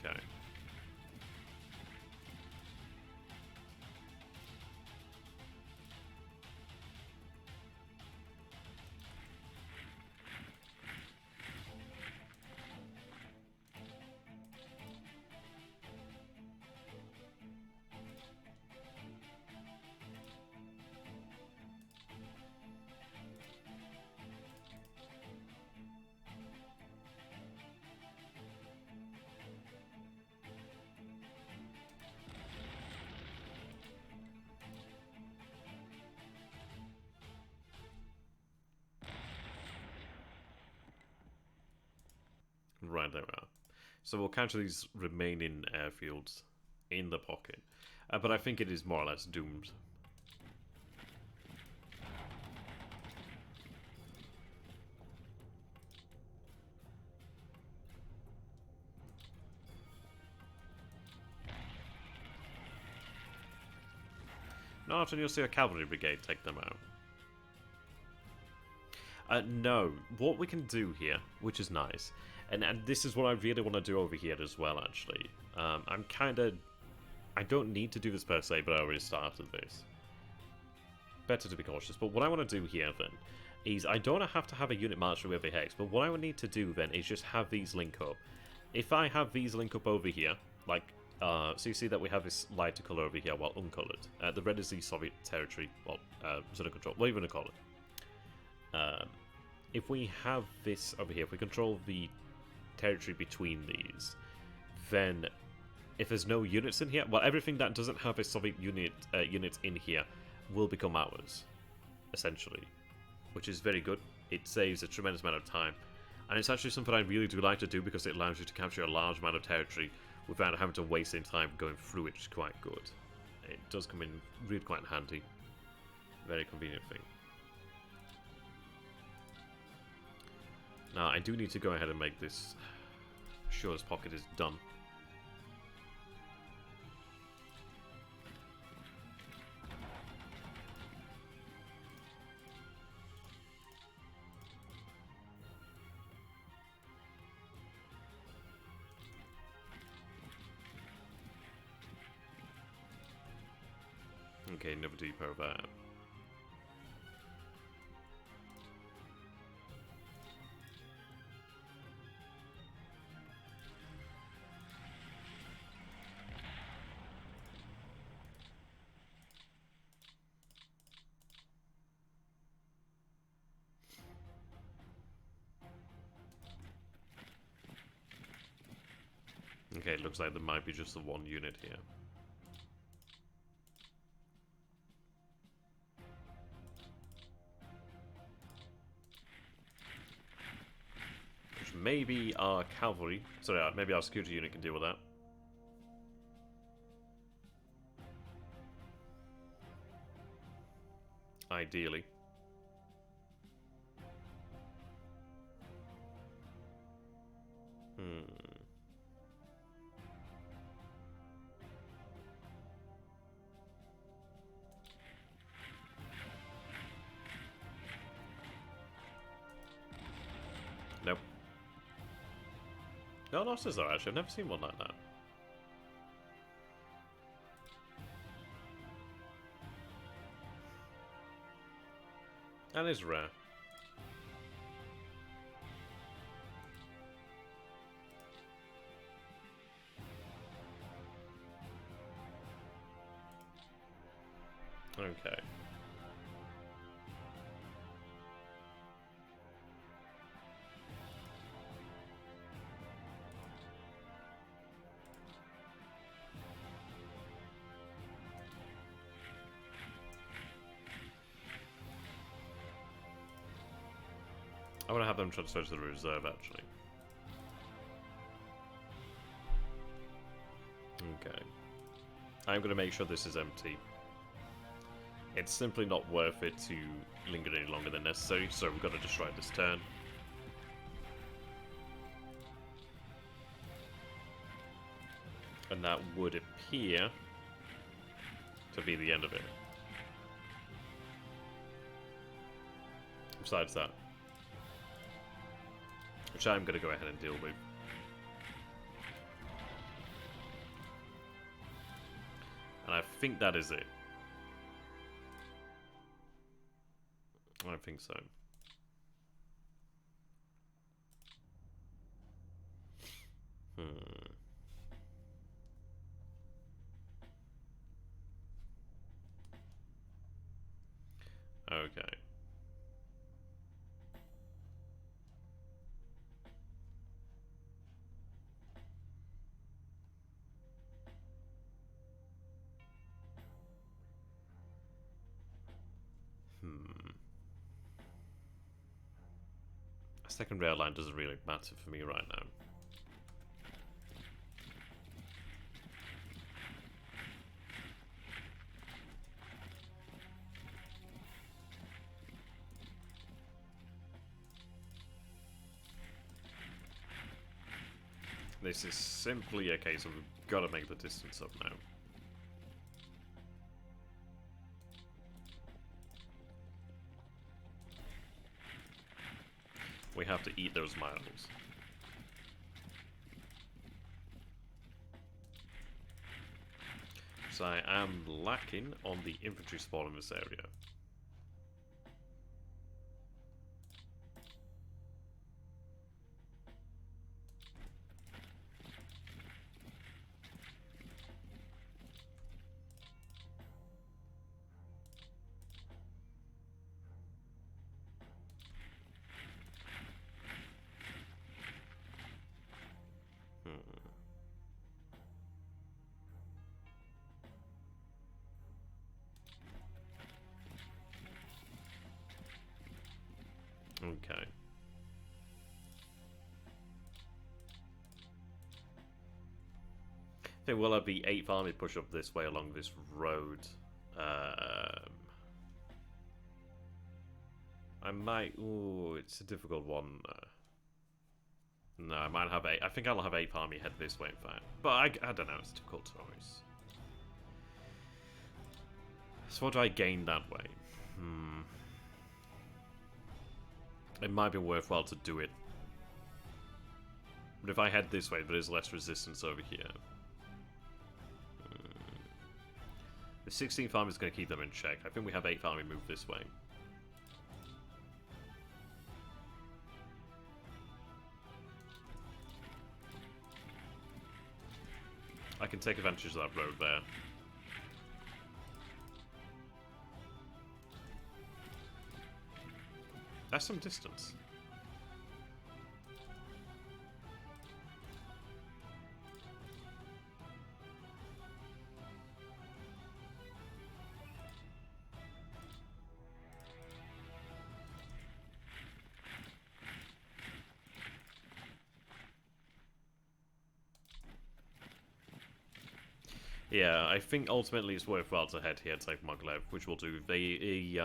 Okay. there we are. So we'll capture these remaining airfields in the pocket. But I think it is more or less doomed. Not often you'll see a cavalry brigade take them out. No, what we can do here, which is nice, and this is what I really want to do over here as well, actually. I'm kind of... I don't need to do this per se, but I already started this. Better to be cautious, but what I want to do here, then, is I don't have to have a unit march through every hex, but what I would need to do, then, is just have these link up. If I have these link up over here, like... so you see that we have this lighter colour over here, while uncolored. The red is the Soviet territory, well, zone of control, what are you going to call it? If we have this over here, if we control the territory between these, then if there's no units in here, well, everything that doesn't have a Soviet unit in here will become ours, essentially, which is very good. It saves a tremendous amount of time, and it's actually something I really do like to do because it allows you to capture a large amount of territory without having to waste any time going through it, which is quite good. It does come in really quite handy. Very convenient thing. Now, I do need to go ahead and make this sure this pocket is done. Okay, another depot there. Okay, it looks like there might be just the one unit here. Which maybe our cavalry, sorry, maybe our security unit can deal with that. Ideally. Nope. No losses though, actually. I've never seen one like that. That is rare. Okay. I want to have them transfer to the reserve, actually. Okay. I'm going to make sure this is empty. It's simply not worth it to linger any longer than necessary, so we've got to destroy this turn. And that would appear to be the end of it. Besides that, which I'm going to go ahead and deal with. And I think that is it. I think so. Okay. A second rail line doesn't really matter for me right now. This is simply a case of we've got to make the distance up now. We have to eat those miles. So I am lacking on the infantry spawn in this area. Okay. I think we'll have the 8th Army push up this way along this road. I might... Ooh, it's a difficult one. No, I might have 8. I think I'll have 8th Army head this way, in fact. But I don't know, it's a difficult choice. So what do I gain that way? It might be worthwhile to do it. But if I head this way, there is less resistance over here. The 16th Army is going to keep them in check. I think we have 8th Army move this way. I can take advantage of that road there. That's some distance. Yeah, I think ultimately it's worthwhile to head here, take Maglev, which we'll do. The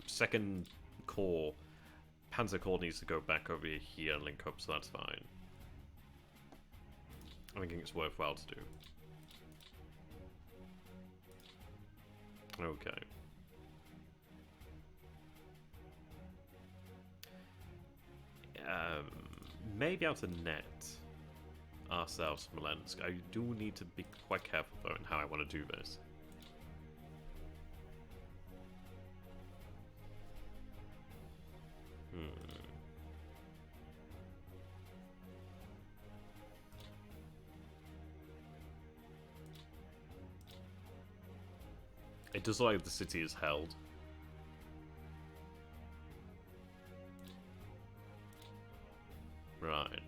2nd Corps, Panzer Corps needs to go back over here and link up, so that's fine. I think it's worthwhile to do. Okay. Maybe out of net ourselves, Smolensk. I do need to be quite careful though in how I want to do this. It does look like the city is held. Right.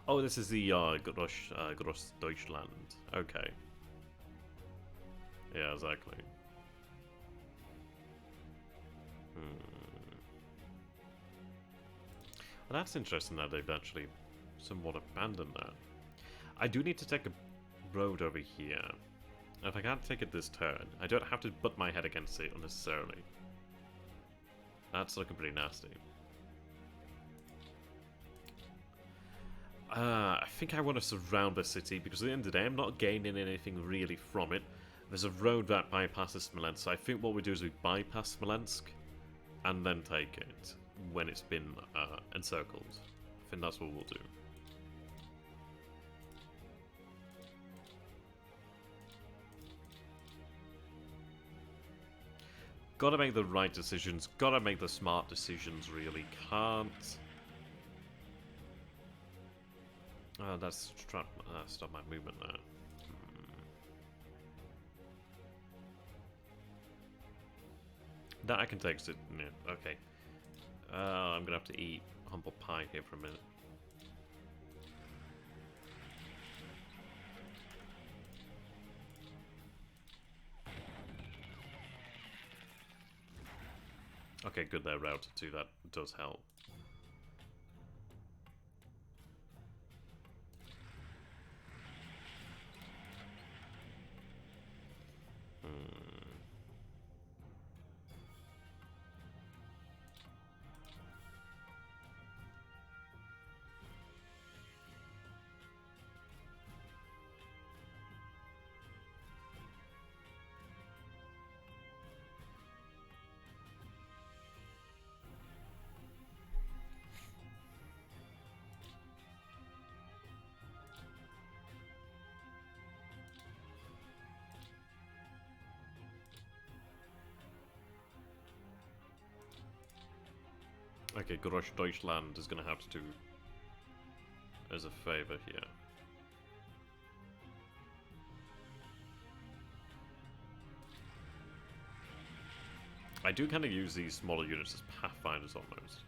Oh, this is the Gross Deutschland. Okay. Yeah, exactly. Well, that's interesting that they've actually somewhat abandoned that. I do need to take a road over here. If I can't take it this turn, I don't have to butt my head against it unnecessarily. That's looking pretty nasty. I think I want to surround the city because at the end of the day, I'm not gaining anything really from it. There's a road that bypasses Smolensk, so I think what we do is we bypass Smolensk and then take it when it's been encircled. I think that's what we'll do. Gotta make the right decisions, gotta make the smart decisions, really. Can't... that's trying to stop my movement there. That I can take. Yeah, okay. I'm gonna have to eat humble pie here for a minute. Okay, good, they're routed too. That does help. Okay, Grosch Deutschland is going to have to do as a favor here. I do kind of use these smaller units as pathfinders almost.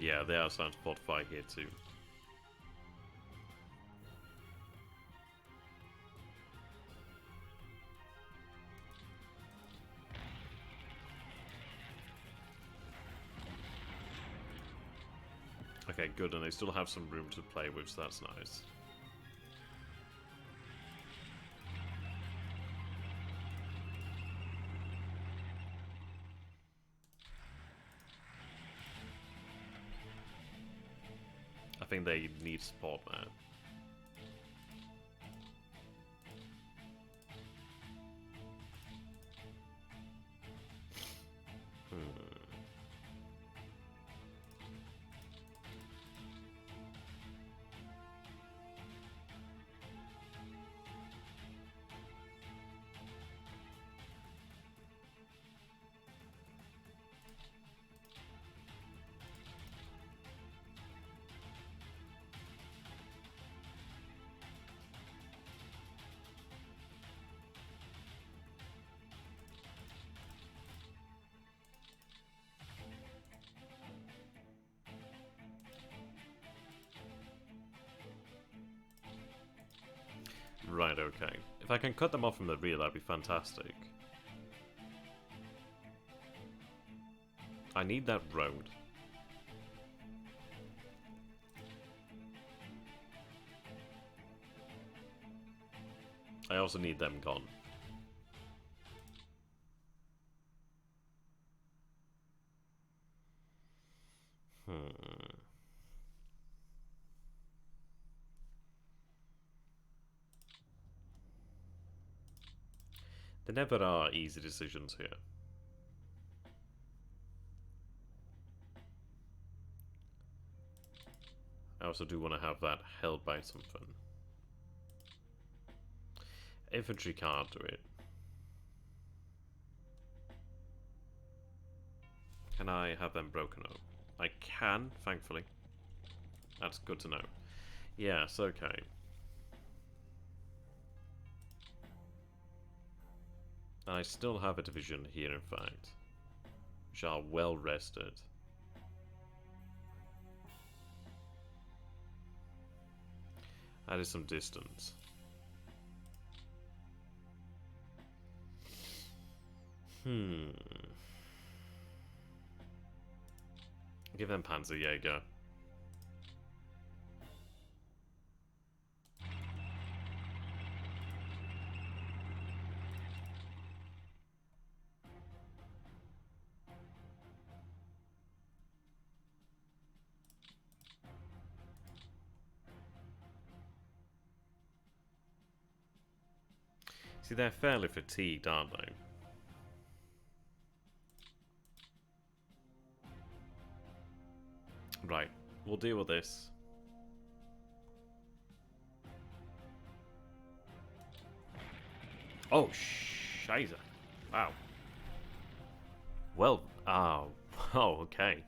Yeah, they are starting to fortify here too. Okay, good, and they still have some room to play with, so that's nice. I think they need support, man. Right, okay. If I can cut them off from the rear, that'd be fantastic. I need that road. I also need them gone. There never are easy decisions here. I also do want to have that held by something. Infantry can't do it. Can I have them broken up? I can, thankfully. That's good to know. Yes, okay. And I still have a division here, in fact, which are well rested. That is some distance. Give them Panzerjäger. See, they're fairly fatigued, aren't they? Right, we'll deal with this. Oh, Scheiße. Wow. Well, oh, okay.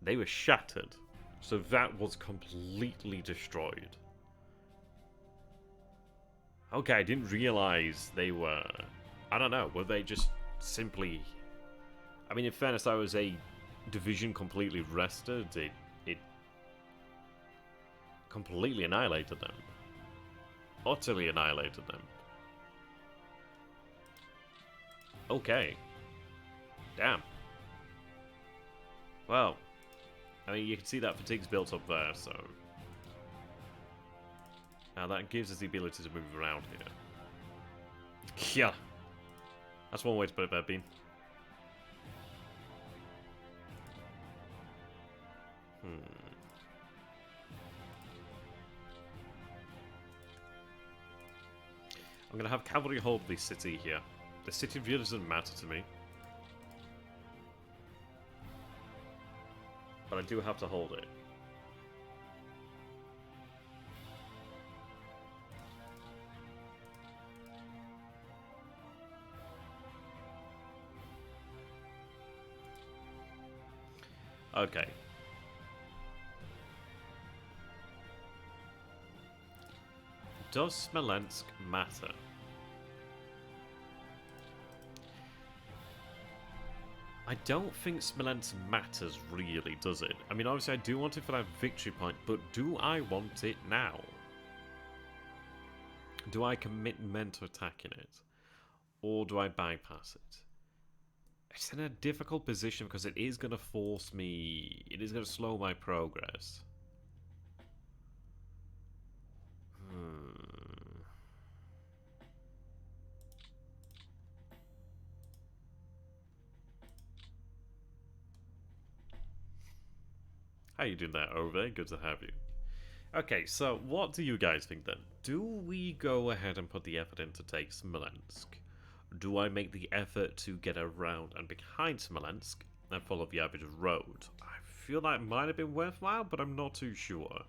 They were shattered. So that was completely destroyed. Okay, I didn't realize they were... I don't know, were they just simply... I mean, in fairness, that was a division completely rested. It completely annihilated them. Utterly annihilated them. Okay. Damn. Well, I mean, you can see that fatigue's built up there, so... Now that gives us the ability to move around here. Yeah. That's one way to put it there, Bean. I'm going to have cavalry hold the city here. The city really doesn't matter to me. But I do have to hold it. Okay. Does Smolensk matter? I don't think Smolensk matters really, does it? I mean, obviously I do want it for that victory point, but do I want it now? Do I commit men to attacking it? Or do I bypass it? It's in a difficult position because it is going to force me... It is going to slow my progress. How you doing there, Ove? Good to have you. Okay, so what do you guys think then? Do we go ahead and put the effort in to take Smolensk? Do I make the effort to get around and behind Smolensk and follow the average road? I feel that might have been worthwhile, but I'm not too sure.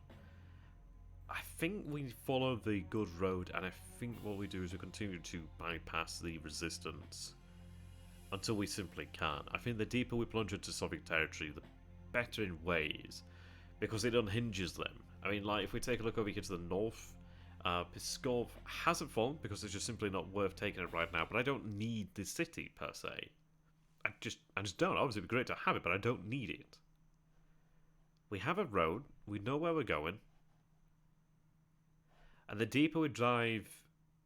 I think we follow the good road, and I think what we do is we continue to bypass the resistance until we simply can't. I think the deeper we plunge into Soviet territory, the better in ways, because it unhinges them. I mean, like, if we take a look over here to the north, Pskov hasn't fallen because it's just simply not worth taking it right now, but I don't need the city, per se. I just don't. Obviously, it'd be great to have it, but I don't need it. We have a road, we know where we're going, and the deeper we drive,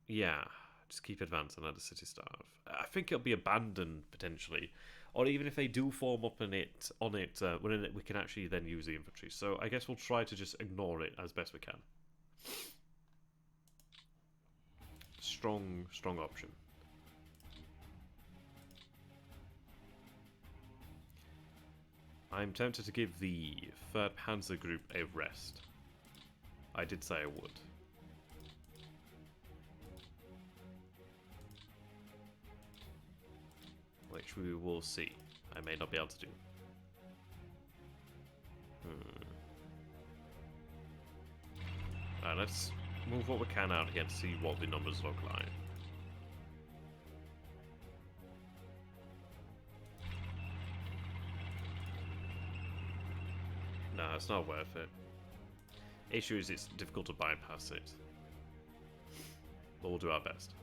yeah, just keep advancing, let the city starve. I think it'll be abandoned, potentially. Or even if they do form up on it, we can actually then use the infantry. So I guess we'll try to just ignore it as best we can. Strong option. I'm tempted to give the 3rd Panzer Group a rest. I did say I would. Which we will see. I may not be able to do. Alright, let's move what we can out here to see what the numbers look like. No, it's not worth it. Issue is it's difficult to bypass it. But we'll do our best.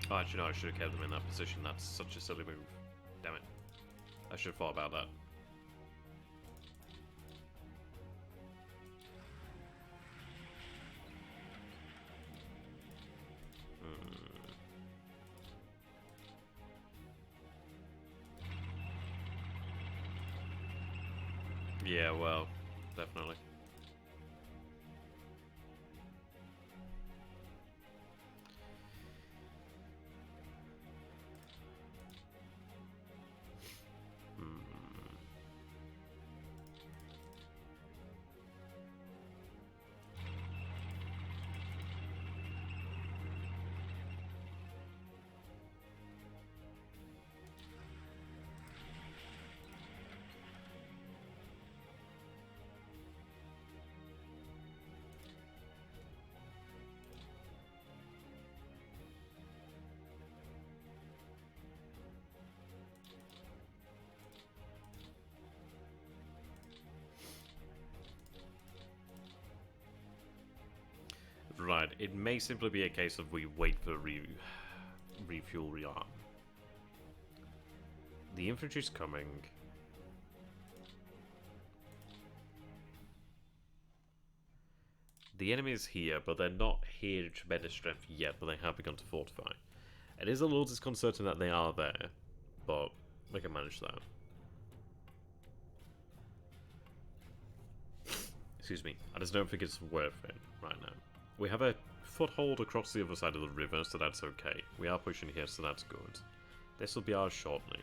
Oh, actually, no, I should have kept them in that position. That's such a silly move. Damn it. I should have thought about that. Yeah, well, definitely. Right, it may simply be a case of we wait for refuel, rearm. The infantry's coming. The enemy is here, but they're not here in tremendous strength yet, but they have begun to fortify. It is a little disconcerting that they are there, but we can manage that. Excuse me. I just don't think it's worth it right now. We have a foothold across the other side of the river, so that's okay. We are pushing here, so that's good. This will be ours shortly.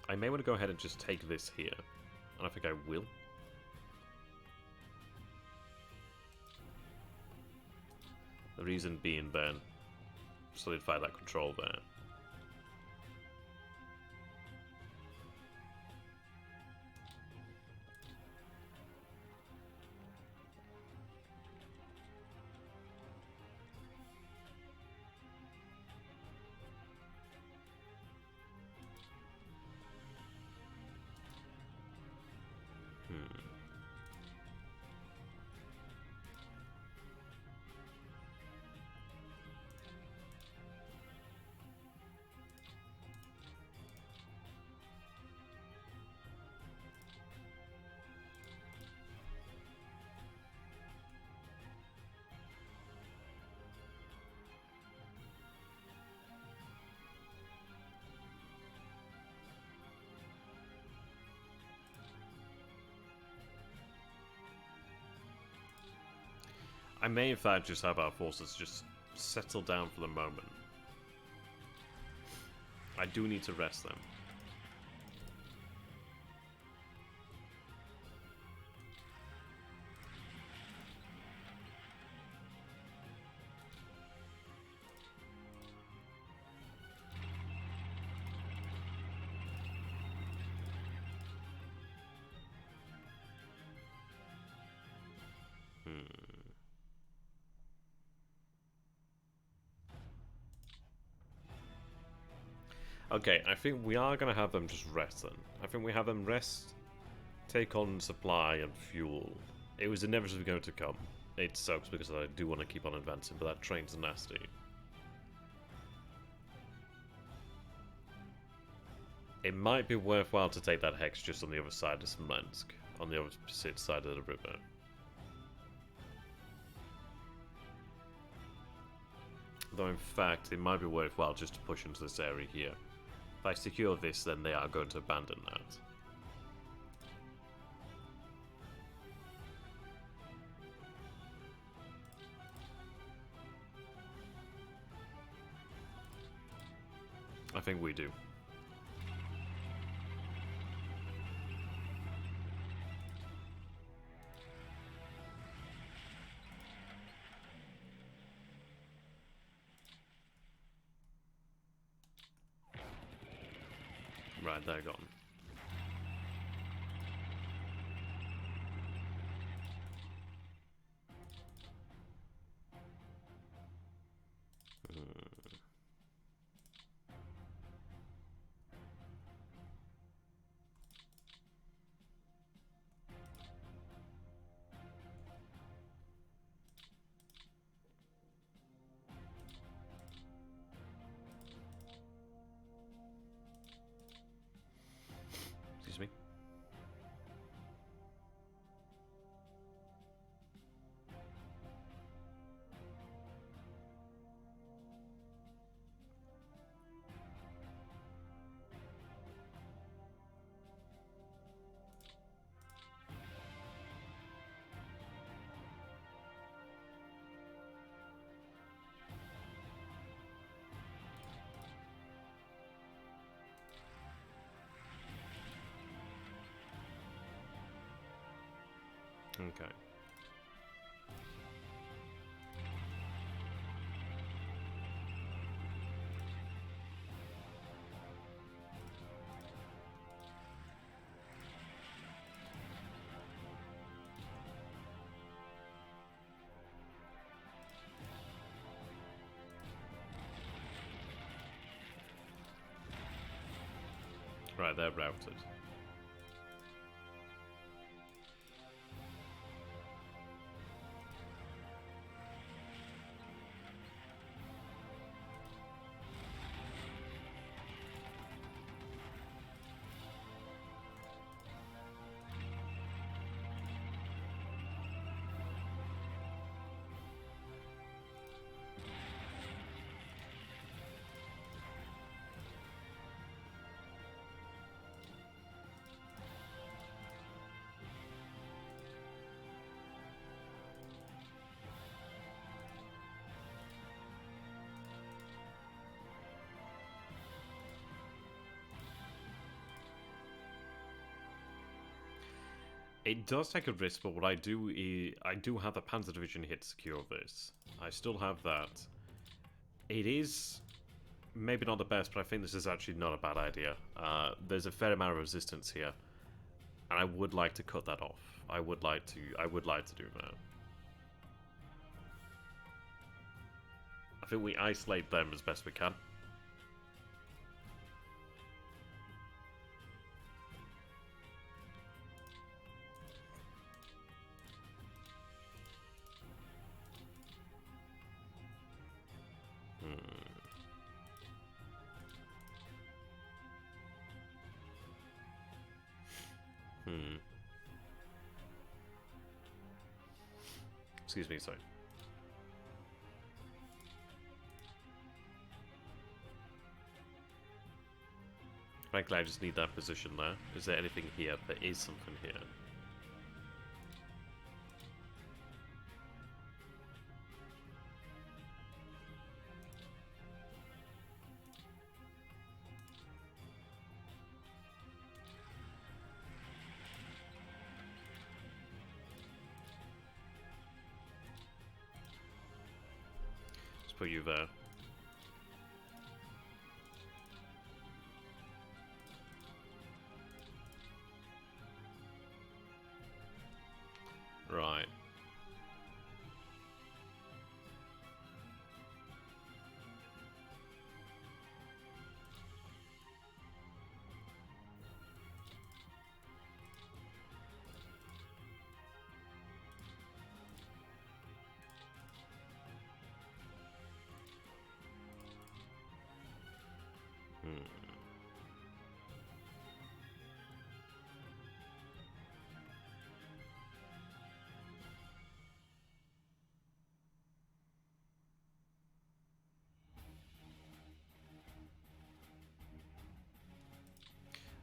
I may want to go ahead and just take this here. And I think I will. The reason being then, solidify that control there. I may in fact just have our forces just settle down for the moment. I do need to rest them. Okay, I think we are going to have them just rest then. I think we have them rest, take on supply and fuel. It was inevitably going to come. It sucks because I do want to keep on advancing, but that train's nasty. It might be worthwhile to take that hex just on the other side of Smolensk, on the opposite side of the river. Though in fact, it might be worthwhile just to push into this area here. If I secure this, then they are going to abandon that. I think we do. Right, they're gone. Excuse me. Okay. Right, they're routed. It does take a risk, but what I do is I do have the Panzer Division here to secure this. I still have that. It is maybe not the best, but I think this is actually not a bad idea. There's a fair amount of resistance here, and I would like to cut that off. I would like to do that. I think we isolate them as best we can. Excuse me, sorry. Frankly, I just need that position there. Is there anything here? There is something here. Let's put you there. Right.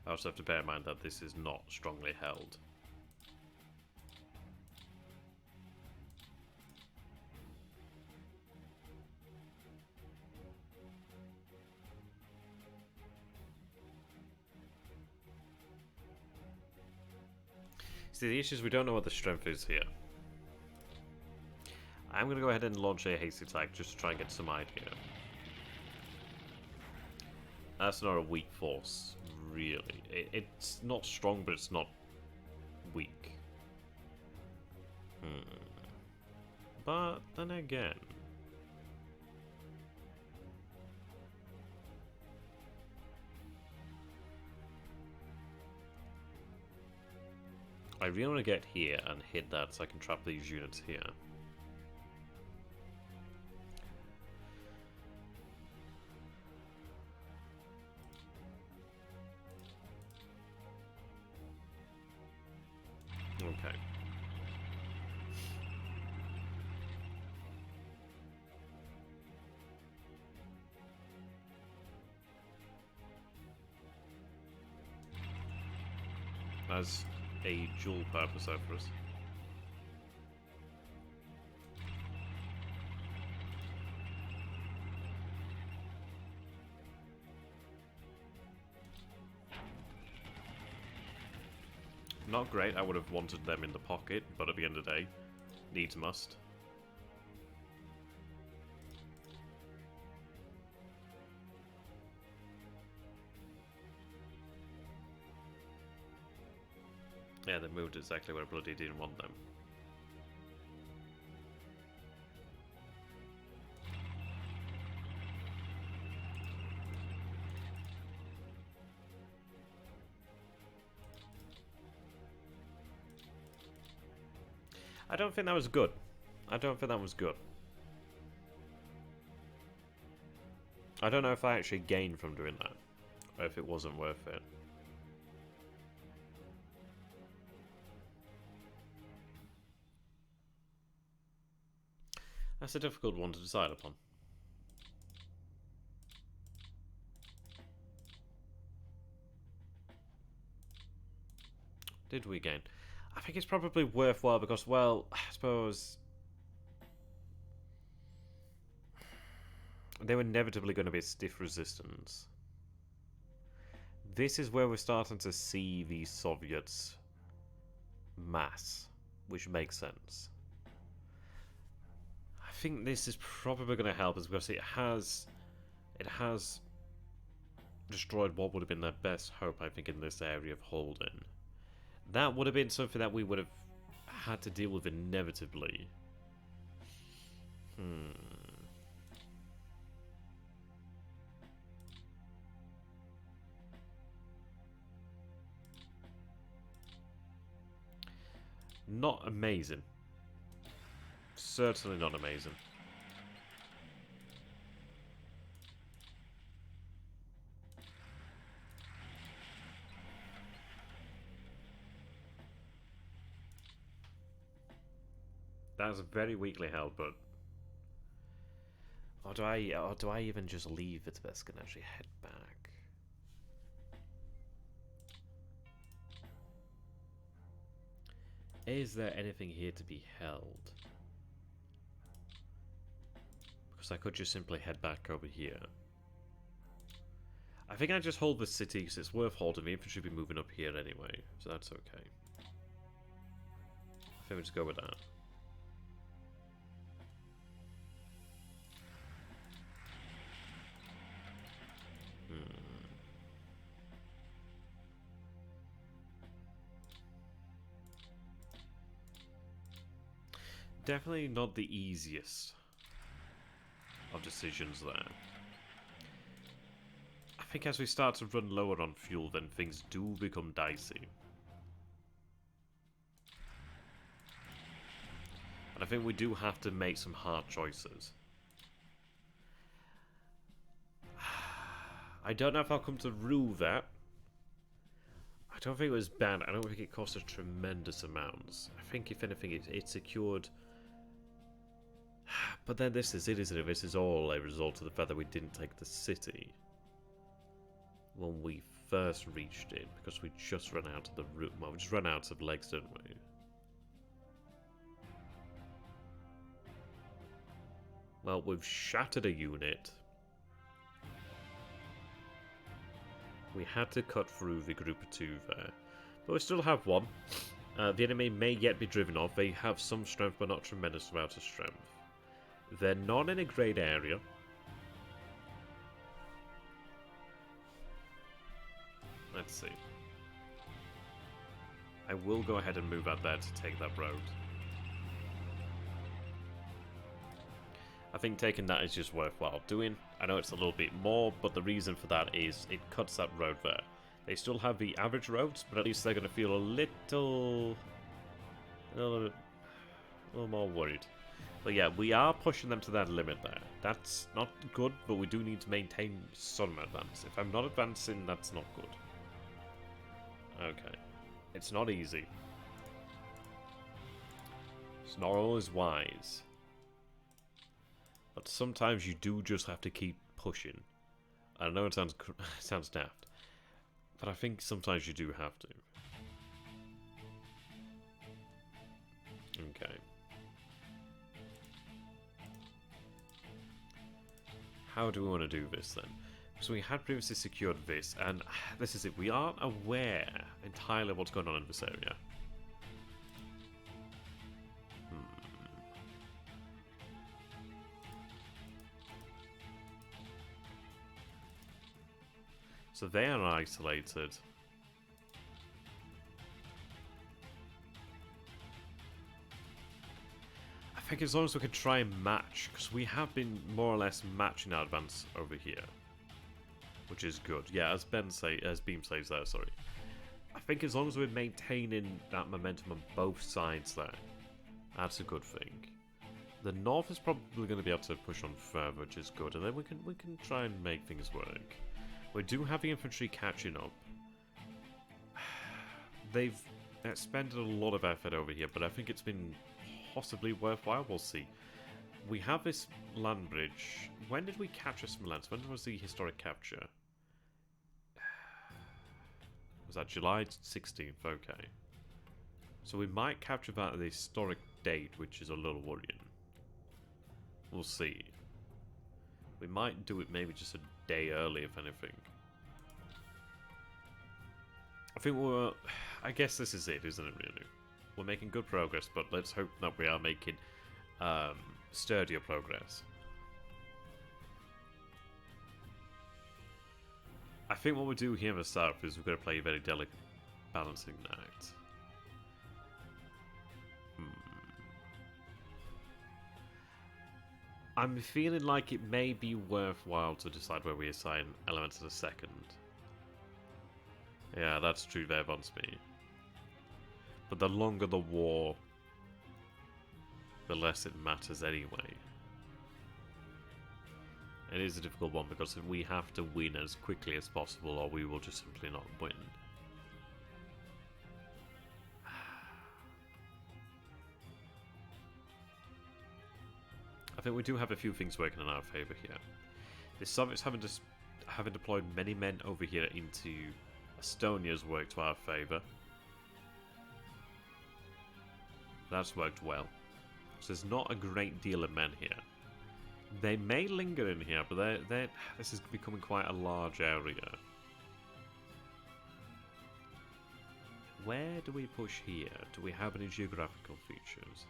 I also have to bear in mind that this is not strongly held. See, the issue is we don't know what the strength is here. I'm going to go ahead and launch a hasty attack just to try and get some idea. That's not a weak force, really. It's not strong, but it's not weak. But then again... I really want to get here and hit that so I can trap these units here. Okay. As a dual purpose there for us. Not great, I would have wanted them in the pocket, but at the end of the day, needs must. Yeah, they moved exactly where I bloody didn't want them. I don't think that was good. I don't think that was good. I don't know if I actually gained from doing that, or if it wasn't worth it. That's a difficult one to decide upon. Did we gain? I think it's probably worthwhile because, well, I suppose they were inevitably going to be a stiff resistance. This is where we're starting to see the Soviets mass, which makes sense. I think this is probably going to help us because it has destroyed what would have been their best hope, I think, in this area of Holden. That would have been something that we would have had to deal with inevitably. Not amazing. Certainly not amazing. That's very weakly held, but... Or do I even just leave Vitebsk and actually head back? Is there anything here to be held? Because I could just simply head back over here. I think I just hold the city because it's worth holding. The infantry should be moving up here anyway, so that's okay. I think we just go with that. Definitely not the easiest of decisions there. I think as we start to run lower on fuel, then things do become dicey. And I think we do have to make some hard choices. I don't know if I'll come to rule that. I don't think it was bad. I don't think it cost us tremendous amounts. I think if anything it secured... But then this is it, isn't it? This is all a result of the fact that we didn't take the city when we first reached it, because we just ran out of the route. Well, we just ran out of legs, didn't we? Well, we've shattered a unit. We had to cut through the group of two there, but we still have one. The enemy may yet be driven off. They have some strength, but not tremendous amount of strength. They're not in a great area. Let's see. I will go ahead and move out there to take that road. I think taking that is just worthwhile doing. I know it's a little bit more, but the reason for that is it cuts that road there. They still have the average roads, but at least they're going to feel a little more worried. But yeah, we are pushing them to that limit there. That's not good, but we do need to maintain some advance. If I'm not advancing, that's not good. Okay. It's not easy. It's not always wise. But sometimes you do just have to keep pushing. I know it sounds sounds daft, but I think sometimes you do have to. Okay. How do we want to do this then? So we had previously secured this, and this is it. We aren't aware entirely of what's going on in this area. So they are isolated. I think as long as we can try and match, because we have been more or less matching our advance over here, which is good. Yeah, as Beam says there, sorry. I think as long as we're maintaining that momentum on both sides there, that's a good thing. The north is probably going to be able to push on further, which is good, and then we can try and make things work. We do have the infantry catching up. They've expended a lot of effort over here, but I think it's been possibly worthwhile. We'll see. We have this land bridge. When did we capture Smolensk? When was the historic capture? Was that July 16th? Okay. So we might capture that at the historic date, which is a little worrying. We'll see. We might do it maybe just a day early, if anything. I think I guess this is it, isn't it, really? We're making good progress, but let's hope that we are making sturdier progress. I think what we'll do here in the south is we're going to play a very delicate balancing act. I'm feeling like it may be worthwhile to decide where we assign elements in a second. Yeah, that's true there, Bonsby. But the longer the war, the less it matters anyway. It is a difficult one because we have to win as quickly as possible or we will just simply not win. I think we do have a few things working in our favour here. The Soviets having deployed many men over here into Estonia's worked to our favour. That's worked well. So there's not a great deal of men here. They may linger in here, but this is becoming quite a large area. Where do we push here? Do we have any geographical features?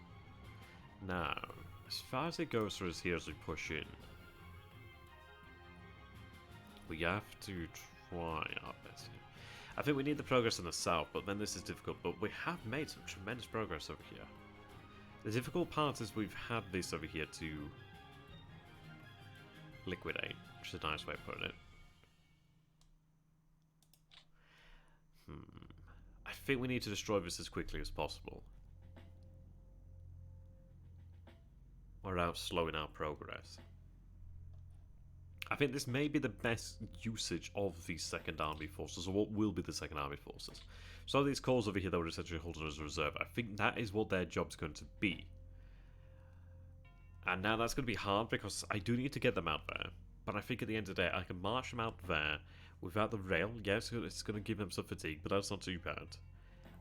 Now, as far as it goes for us here as we push in, we have to try our best here. I think we need the progress in the south, but then this is difficult. But we have made some tremendous progress over here. The difficult part is we've had this over here to liquidate, which is a nice way of putting it. I think we need to destroy this as quickly as possible. Without slowing our progress. I think this may be the best usage of the Second Army Forces, or what will be the Second Army Forces. So these calls over here that were essentially holding as a reserve, I think that is what their job's going to be. And now that's going to be hard because I do need to get them out there. But I think at the end of the day, I can march them out there without the rail. Yes, it's going to give them some fatigue, but that's not too bad.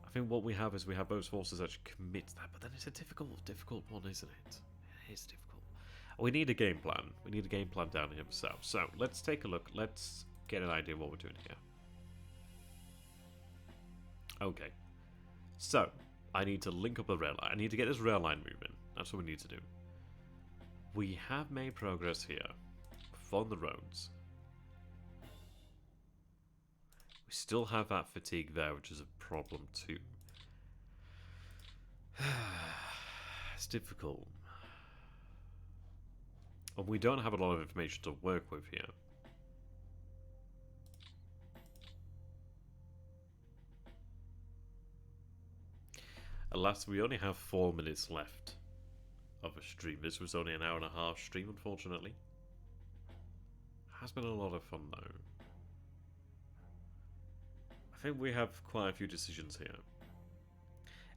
I think what we have is we have those forces that commit to that, but then it's a difficult one, isn't it? It is difficult. We need a game plan. We need a game plan down here himself. So let's take a look. Let's get an idea of what we're doing here. Okay. So I need to link up a rail line. I need to get this rail line moving. That's what we need to do. We have made progress here on the roads. We still have that fatigue there, which is a problem too. It's difficult. And we don't have a lot of information to work with here. Alas, we only have 4 minutes left of a stream. This was only an hour and a half stream, unfortunately. Has been a lot of fun, though. I think we have quite a few decisions here.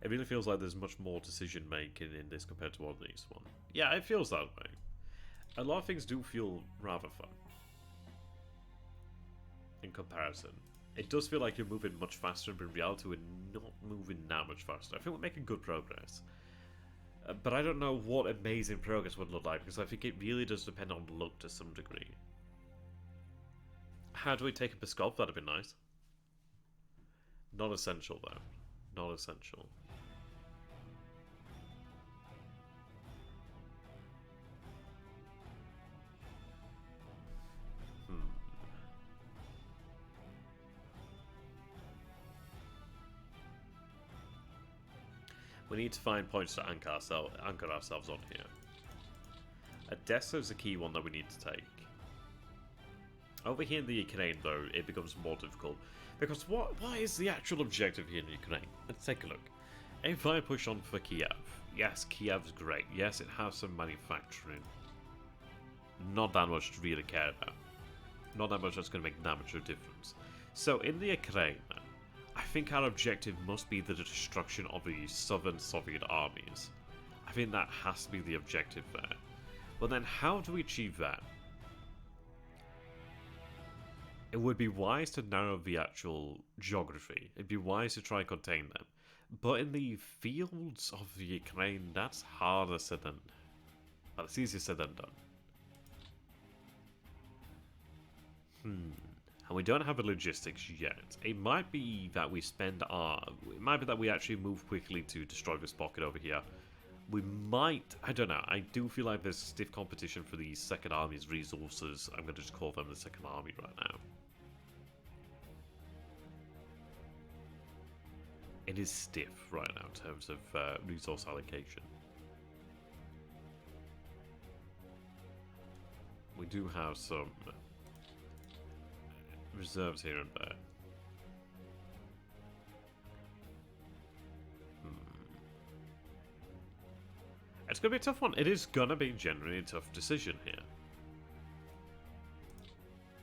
It really feels like there's much more decision making in this compared to this one. Yeah, it feels that way. A lot of things do feel rather fun in comparison. It does feel like you're moving much faster, but in reality we're not moving that much faster. I think we're making good progress. But I don't know what amazing progress would look like, because I think it really does depend on luck to some degree. How do we take a Pskov? That'd be nice. Not essential, though. Not essential. We need to find points to anchor ourselves on here. Odessa is a key one that we need to take. Over here in the Ukraine, though, it becomes more difficult. Because what is the actual objective here in Ukraine? Let's take a look. If I push on for Kiev, yes, Kiev's great. Yes, it has some manufacturing. Not that much to really care about. Not that much that's going to make that much of a difference. So in the Ukraine, I think our objective must be the destruction of the southern Soviet armies. I think that has to be the objective there. But then how do we achieve that? It would be wise to narrow the actual geography. It'd be wise to try and contain them. But in the fields of the Ukraine, that's harder said than... Well, it's easier said than done. and we don't have the logistics yet. It might be that we spend our... It might be that we actually move quickly to destroy this pocket over here. We might... I don't know. I do feel like there's stiff competition for the Second Army's resources. I'm going to just call them the Second Army right now. It is stiff right now in terms of resource allocation. We do have some reserves here and there. It's going to be a tough one. It is going to be generally a tough decision here.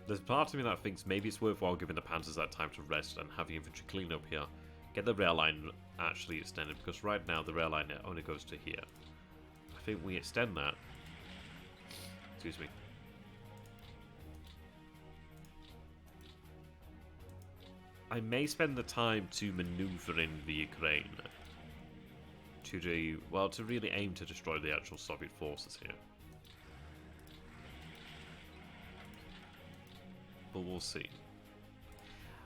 There's part of me that thinks maybe it's worthwhile giving the Panthers that time to rest and have the infantry clean up here. Get the rail line actually extended, because right now the rail line only goes to here. I think we extend that. Excuse me. I may spend the time to maneuver in the Ukraine to do, well, to really aim to destroy the actual Soviet forces here. But we'll see.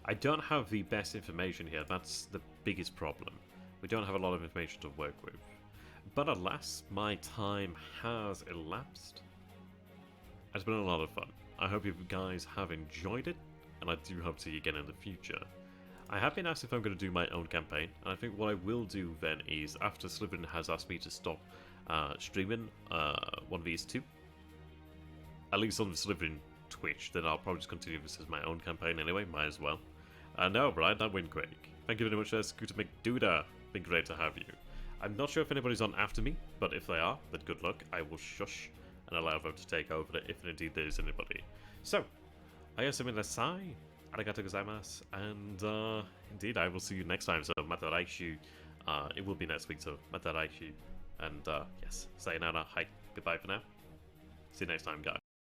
I don't have the best information here, that's the biggest problem. We don't have a lot of information to work with. But alas, my time has elapsed. It's been a lot of fun. I hope you guys have enjoyed it, and I do hope to see you again in the future. I have been asked if I'm going to do my own campaign, and I think what I will do then is, after Slytherin has asked me to stop streaming 1vs2, at least on the Slytherin Twitch, then I'll probably just continue this as my own campaign anyway, might as well. No, Brian, that went quick. Thank you very much, Scooter McDuda. Been great to have you. I'm not sure if anybody's on after me, but if they are, then good luck. I will shush and allow them to take over if indeed there is anybody. So, ayasumi nasai, arigatou gozaimasu, and indeed I will see you next time. So, mata raishu, it will be next week, so mata raishu, and yes, sayonara, hi, goodbye for now. See you next time, guys.